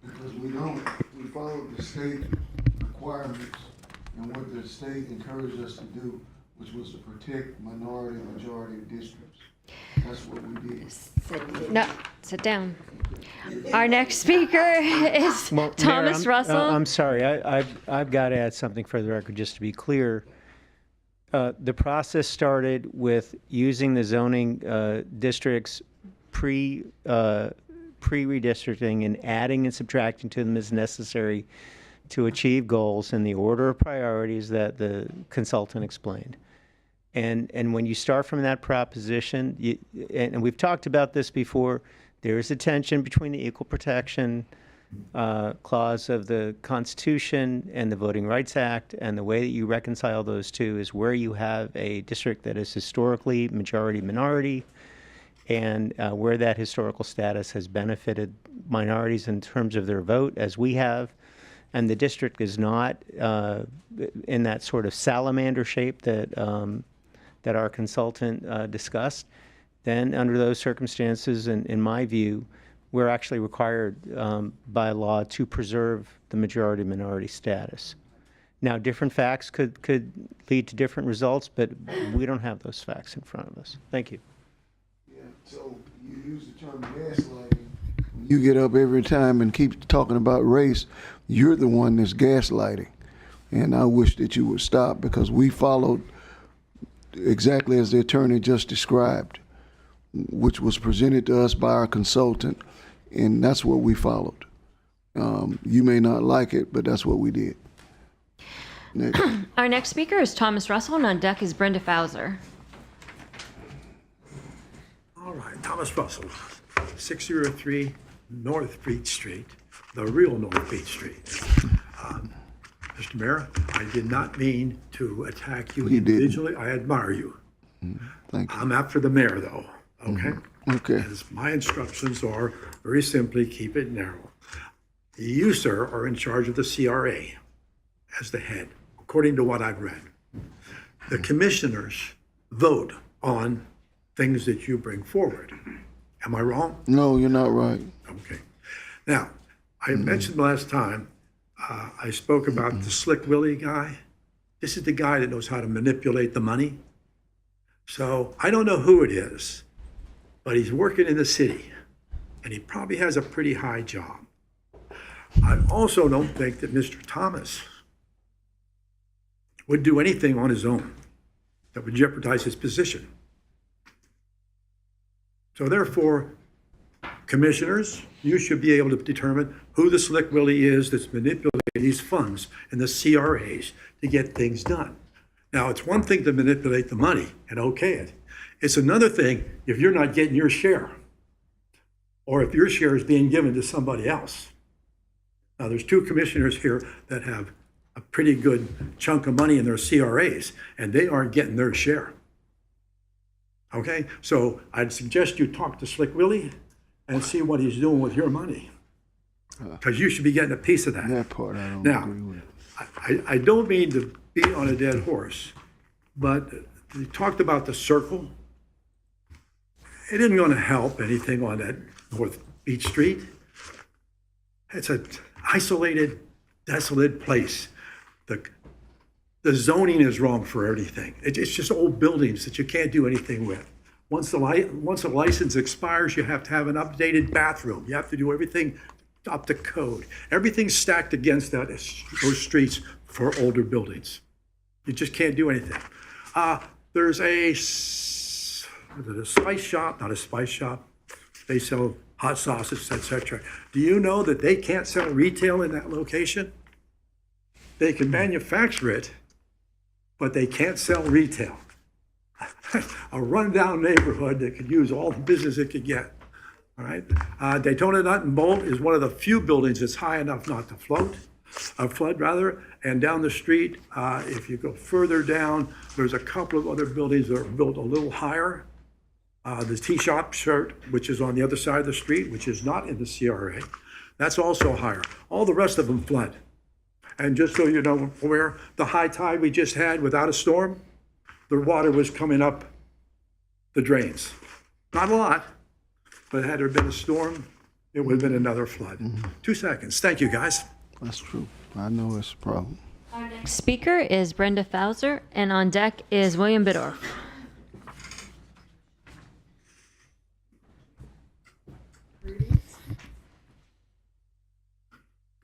Because we don't. We follow the state requirements and what the state encouraged us to do, which was to protect minority and majority districts. That's what we did. No, sit down. Our next speaker is Thomas Russell. I'm sorry, I've got to add something for the record, just to be clear. The process started with using the zoning districts pre-redistricting and adding and subtracting to them as necessary to achieve goals in the order of priorities that the consultant explained. And when you start from that proposition, and we've talked about this before, there is a tension between the equal protection clause of the Constitution and the Voting Rights Act, and the way that you reconcile those two is where you have a district that is historically majority-minority, and where that historical status has benefited minorities in terms of their vote, as we have, and the district is not in that sort of salamander shape that that our consultant discussed, then under those circumstances, in my view, we're actually required by law to preserve the majority-minority status. Now, different facts could lead to different results, but we don't have those facts in front of us. Thank you. Yeah, so you use the term gaslighting. You get up every time and keep talking about race, you're the one that's gaslighting. And I wish that you would stop, because we followed exactly as the attorney just described, which was presented to us by our consultant, and that's what we followed. You may not like it, but that's what we did. Next. Our next speaker is Thomas Russell, and on deck is Brenda Fauser. All right, Thomas Russell, 603 North Beach Street, the real North Beach Street. Mr. Mayor, I did not mean to attack you individually. I admire you. Thank you. I'm after the mayor, though, okay? Okay. As my instructions are, very simply, keep it narrow. You, sir, are in charge of the CRA as the head, according to what I've read. The commissioners vote on things that you bring forward. Am I wrong? No, you're not right. Okay. Now, I mentioned last time, I spoke about the Slick Willie guy. This is the guy that knows how to manipulate the money. So I don't know who it is, but he's working in the city, and he probably has a pretty high job. I also don't think that Mr. Thomas would do anything on his own that would jeopardize his position. So therefore, commissioners, you should be able to determine who the Slick Willie is that's manipulating these funds and the CRAs to get things done. Now, it's one thing to manipulate the money and okay it. It's another thing if you're not getting your share, or if your share is being given to somebody else. Now, there's two commissioners here that have a pretty good chunk of money in their CRAs, and they aren't getting their share. Okay, so I'd suggest you talk to Slick Willie and see what he's doing with your money, because you should be getting a piece of that. That part I don't Now, agree with. I don't mean to beat on a dead horse, but you talked about the circle. It isn't going to help anything on that North Beach Street. It's an isolated, desolate place. The zoning is wrong for everything. It's just old buildings that you can't do anything with. Once a license expires, you have to have an updated bathroom. You have to do everything up to code. Everything's stacked against those streets for older buildings. You just can't do anything. There's a is it a spice shop? Not a spice shop. They sell hot sauces, etc. Do you know that they can't sell retail in that location? They can manufacture it, but they can't sell retail. A rundown neighborhood that could use all the business it could get. All right. Daytona Nut and Bolt is one of the few buildings that's high enough not to flood rather. And down the street, if you go further down, there's a couple of other buildings that are built a little higher. The tea shop shirt, which is on the other side of the street, which is not in the CRA, that's also higher. All the rest of them flood. And just so you know where the high tide we just had without a storm, the water was coming up the drains. Not a lot, but had there been a storm, it would have been another flood. 2 seconds. Thank you, guys. That's true. I know it's a problem. Our next speaker is Brenda Fauser, and on deck is William Biddorf.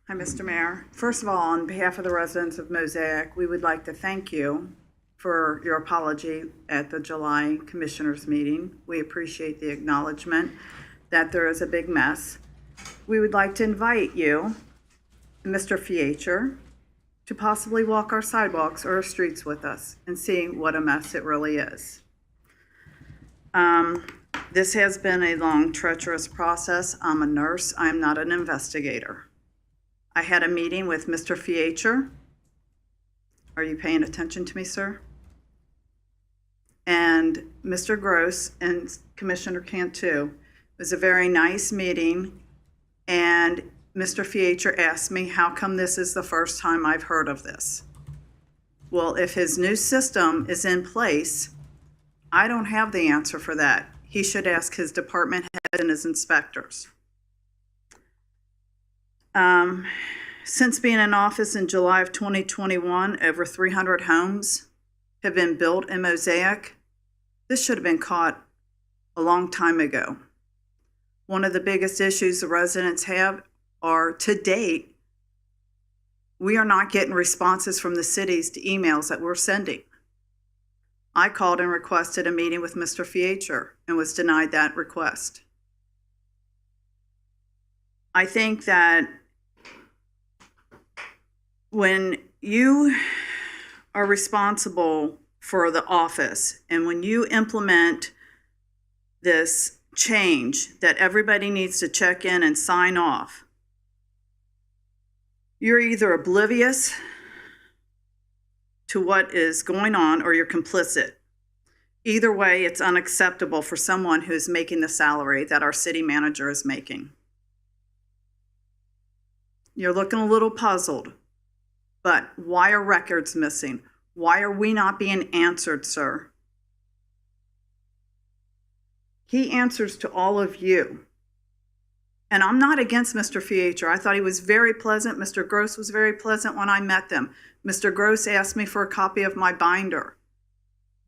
Hi, Mr. Mayor. First of all, on behalf of the residents of Mosaic, we would like to thank you for your apology at the July Commissioners meeting. We appreciate the acknowledgement that there is a big mess. We would like to invite you, Mr. Fiecher, to possibly walk our sidewalks or our streets with us and see what a mess it really is. This has been a long, treacherous process. I'm a nurse. I'm not an investigator. I had a meeting with Mr. Fiecher. Are you paying attention to me, sir? And Mr. Gross and Commissioner Cantu. It was a very nice meeting. And Mr. Fiecher asked me, how come this is the first time I've heard of this? Well, if his new system is in place, I don't have the answer for that. He should ask his department head and his inspectors. Since being in office in July of 2021, over 300 homes have been built in Mosaic. This should have been caught a long time ago. One of the biggest issues the residents have are, to date, we are not getting responses from the cities to emails that we're sending. I called and requested a meeting with Mr. Fiecher and was denied that request. I think that when you are responsible for the office and when you implement this change that everybody needs to check in and sign off, you're either oblivious to what is going on or you're complicit. Either way, it's unacceptable for someone who's making the salary that our city manager is making. You're looking a little puzzled, but why are records missing? Why are we not being answered, sir? He answers to all of you. And I'm not against Mr. Fiecher. I thought he was very pleasant. Mr. Gross was very pleasant when I met them. Mr. Gross asked me for a copy of my binder.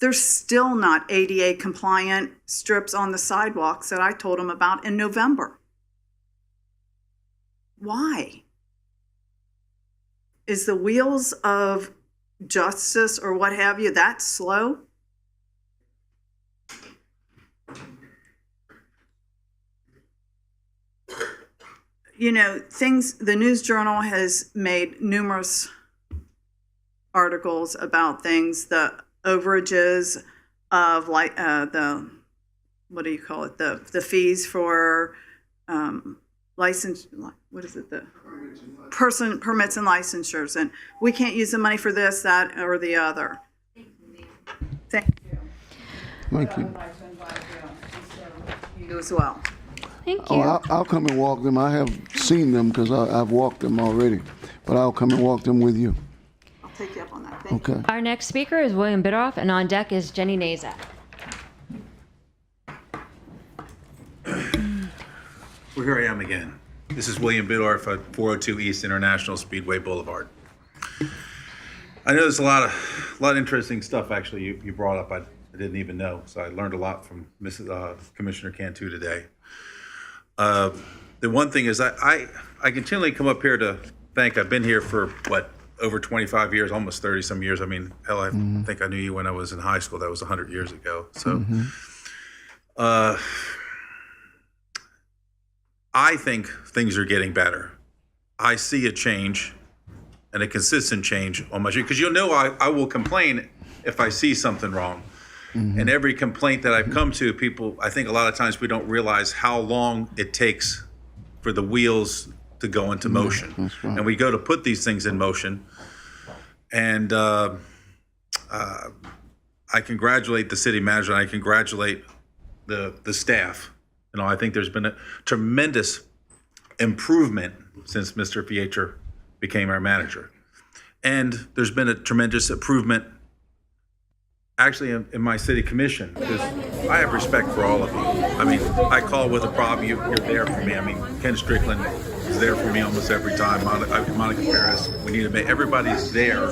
There's still not ADA compliant strips on the sidewalks that I told him about in November. Why? Is the wheels of justice or what have you that slow? You know, the News Journal has made numerous articles about things, the overages of what do you call it? The fees for license, what is it? The permits and licensures. And we can't use the money for this, that, or the other. Thank you. Thank you. You as well. Thank you. Oh, I'll come and walk them. I have seen them because I've walked them already, but I'll come and walk them with you. I'll take you up on that. Thank you. Okay. Our next speaker is William Biddorf, and on deck is Jenny Nazak. Well, here I am again. This is William Biddorf at 402 East International Speedway Boulevard. I know there's a lot of interesting stuff actually you brought up I didn't even know, so I learned a lot from Commissioner Cantu today. The one thing is I continually come up here to thank, I've been here for over 25 years, almost 30 some years. I mean, hell, I think I knew you when I was in high school. That was 100 years ago. So I think things are getting better. I see a change and a consistent change on my street, because you'll know I will complain if I see something wrong. And every complaint that I've come to, people, I think a lot of times we don't realize how long it takes for the wheels to go into motion. That's right. And we go to put these things in motion. And I congratulate the city manager, and I congratulate the staff. You know, I think there's been a tremendous improvement since Mr. Pieter became our manager. And there's been a tremendous improvement actually in my city commission, because I have respect for all of you. I mean, I call with a problem, you're there for me. I mean, Ken Strickland is there for me almost every time. Monica Paris, we need to make, everybody's there.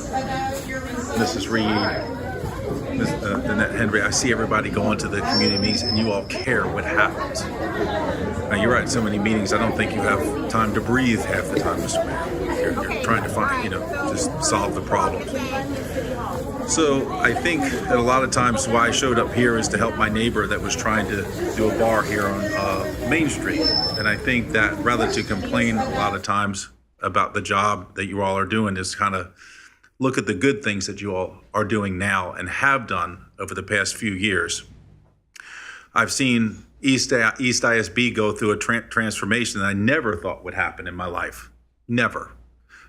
Mrs. Reed, Annette Henry, I see everybody going to the community meetings, and you all care what happens. Now, you're at so many meetings, I don't think you have time to breathe half the time, Mr. Mayor. You're trying to find, just solve the problems. So I think that a lot of times why I showed up here is to help my neighbor that was trying to do a bar here on Main Street. And I think that rather to complain a lot of times about the job that you all are doing is kind of look at the good things that you all are doing now and have done over the past few years. I've seen East ISB go through a transformation that I never thought would happen in my life. Never.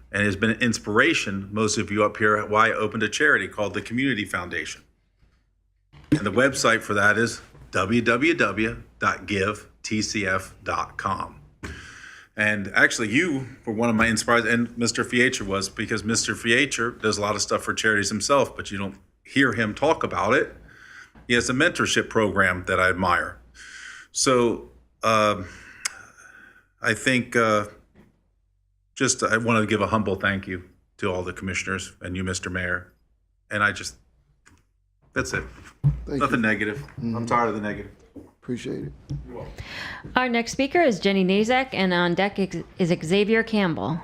And it has been an inspiration, most of you up here, why I opened a charity called the Community Foundation. And the website for that is www.givetcf.com. And actually, you were one of my inspirations, and Mr. Fiecher was, because Mr. Fiecher does a lot of stuff for charities himself, but you don't hear him talk about it. He has a mentorship program that I admire. So I think I want to give a humble thank you to all the commissioners and you, Mr. Mayor. And that's it. Nothing negative. I'm tired of the negative. Appreciate it. Our next speaker is Jenny Nazak, and on deck is Xavier Campbell.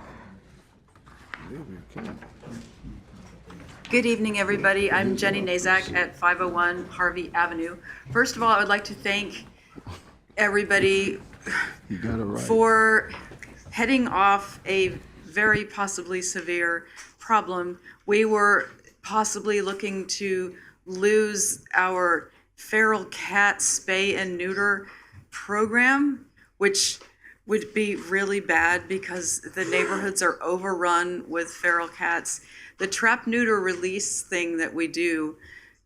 Good evening, everybody. I'm Jenny Nazak at 501 Harvey Avenue. First of all, I would like to thank everybody You got it right. for heading off a very possibly severe problem. We were possibly looking to lose our feral cat spay and neuter program, which would be really bad because the neighborhoods are overrun with feral cats. The trap neuter release thing that we do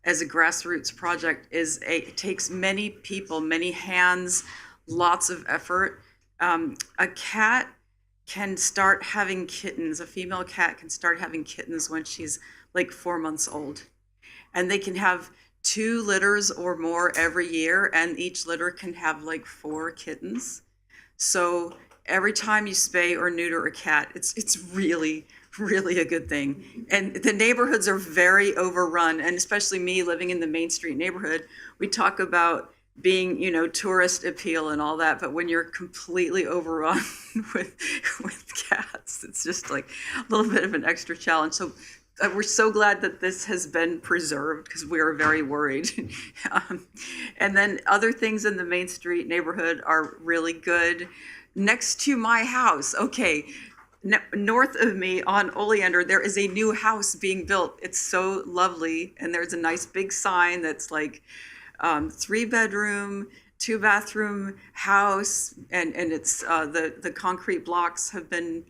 as a grassroots project it takes many people, many hands, lots of effort. A cat can start having kittens. A female cat can start having kittens when she's like 4 months old. And they can have 2 litters or more every year, and each litter can have like 4 kittens. So every time you spay or neuter a cat, it's really, really a good thing. And the neighborhoods are very overrun, and especially me living in the Main Street neighborhood, we talk about being, tourist appeal and all that, but when you're completely overrun with cats, it's just like a little bit of an extra challenge. So we're so glad that this has been preserved because we are very worried. And then other things in the Main Street neighborhood are really good. Next to my house, north of me on Oleander, there is a new house being built. It's so lovely. And there's a nice big sign that's like 3-bedroom, 2-bathroom house. And it's the concrete blocks have been,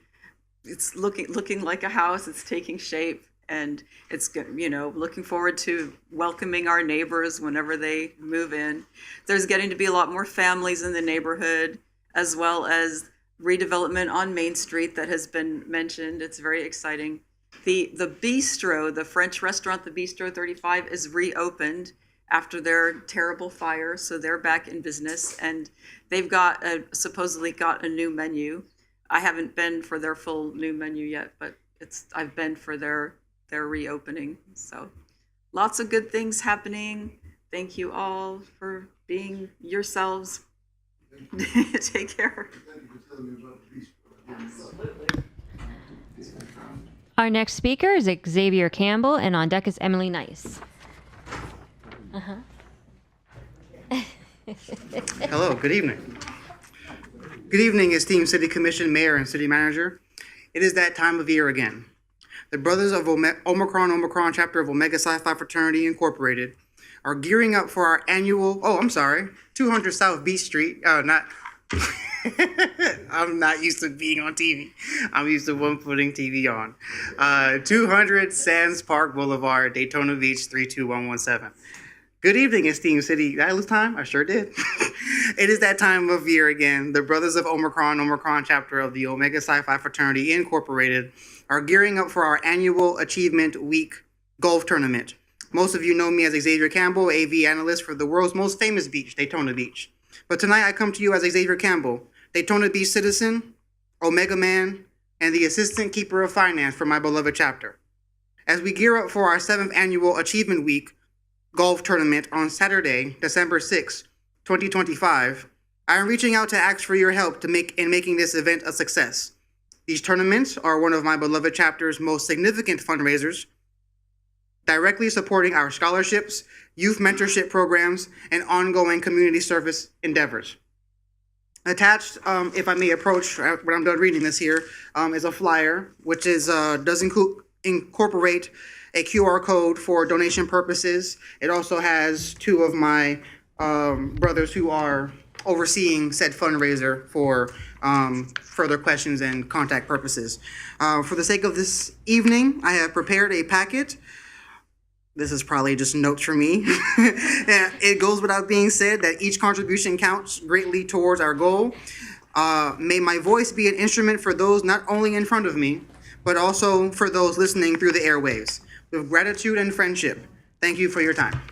it's looking like a house. It's taking shape. And it's, looking forward to welcoming our neighbors whenever they move in. There's getting to be a lot more families in the neighborhood, as well as redevelopment on Main Street that has been mentioned. It's very exciting. The bistro, the French restaurant, the Bistro 35, is reopened after their terrible fire. So they're back in business, and they've supposedly got a new menu. I haven't been for their full new menu yet, but I've been for their reopening. So lots of good things happening. Thank you all for being yourselves. Take care. Our next speaker is Xavier Campbell, and on deck is Emily Nice. Hello, good evening. Good evening, esteemed City Commission, Mayor, and City Manager. It is that time of year again. The Brothers of Omicron chapter of Omega Psi Phi Fraternity Incorporated are gearing up for our annual, 200 South Beach Street, I'm not used to being on TV. I'm used to putting TV on. 200 Sands Park Boulevard, Daytona Beach, 32117. Good evening, esteemed city. Did I lose time? I sure did. It is that time of year again. The Brothers of Omicron chapter of the Omega Psi Phi Fraternity Incorporated are gearing up for our annual Achievement Week golf tournament. Most of you know me as Xavier Campbell, AV analyst for the world's most famous beach, Daytona Beach. But tonight I come to you as Xavier Campbell, Daytona Beach citizen, Omega man, and the assistant keeper of finance for my beloved chapter. As we gear up for our 7th annual Achievement Week golf tournament on Saturday, December 6, 2025, I am reaching out to ask for your help in making this event a success. These tournaments are one of my beloved chapter's most significant fundraisers, directly supporting our scholarships, youth mentorship programs, and ongoing community service endeavors. Attached, if I may approach when I'm done reading this here, is a flyer, which does incorporate a QR code for donation purposes. It also has 2 of my brothers who are overseeing said fundraiser for further questions and contact purposes. For the sake of this evening, I have prepared a packet. This is probably just notes for me. It goes without being said that each contribution counts greatly towards our goal. May my voice be an instrument for those not only in front of me, but also for those listening through the airwaves. With gratitude and friendship, thank you for your time.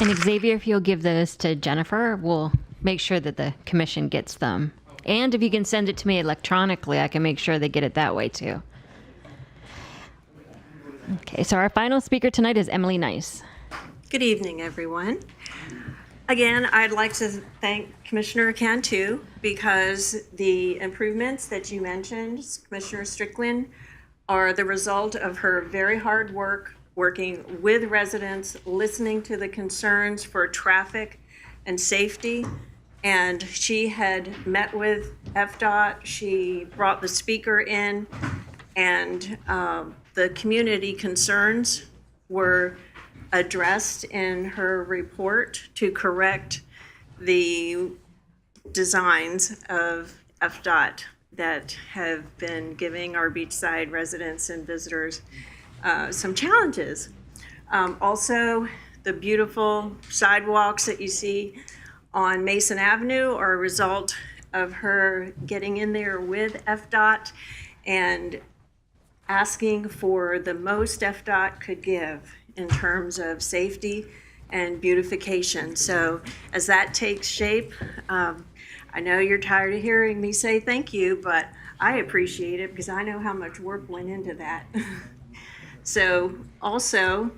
And Xavier, if you'll give those to Jennifer, we'll make sure that the commission gets them. And if you can send it to me electronically, I can make sure they get it that way too. Okay, so our final speaker tonight is Emily Nice. Good evening, everyone. Again, I'd like to thank Commissioner Cantu because the improvements that you mentioned, Commissioner Strickland, are the result of her very hard work working with residents, listening to the concerns for traffic and safety. And she had met with FDOT, she brought the speaker in, and the community concerns were addressed in her report to correct the designs of FDOT that have been giving our beachside residents and visitors some challenges. Also, the beautiful sidewalks that you see on Mason Avenue are a result of her getting in there with FDOT and asking for the most FDOT could give in terms of safety and beautification. So as that takes shape, I know you're tired of hearing me say thank you, but I appreciate it because I know how much work went into that. So also,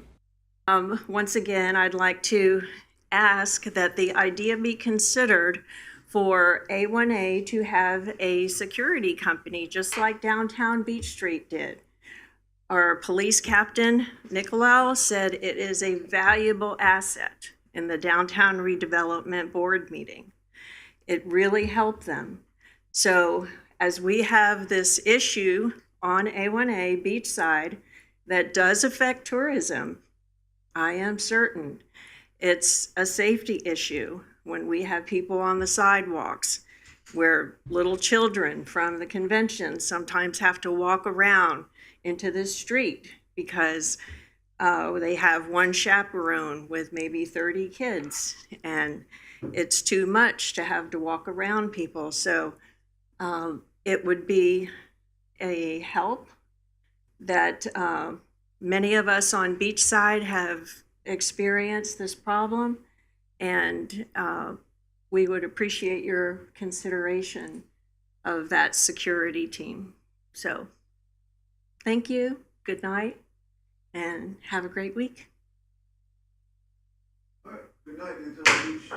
once again, I'd like to ask that the idea be considered for A1A to have a security company, just like downtown Beach Street did. Our police captain, Nicolau, said it is a valuable asset in the downtown redevelopment board meeting. It really helped them. So as we have this issue on A1A beachside that does affect tourism, I am certain it's a safety issue when we have people on the sidewalks where little children from the convention sometimes have to walk around into the street because they have one chaperone with maybe 30 kids and it's too much to have to walk around people. So it would be a help that many of us on beachside have experienced this problem, and we would appreciate your consideration of that security team. So thank you, good night, and have a great week. All right, good night, Daytona Beach.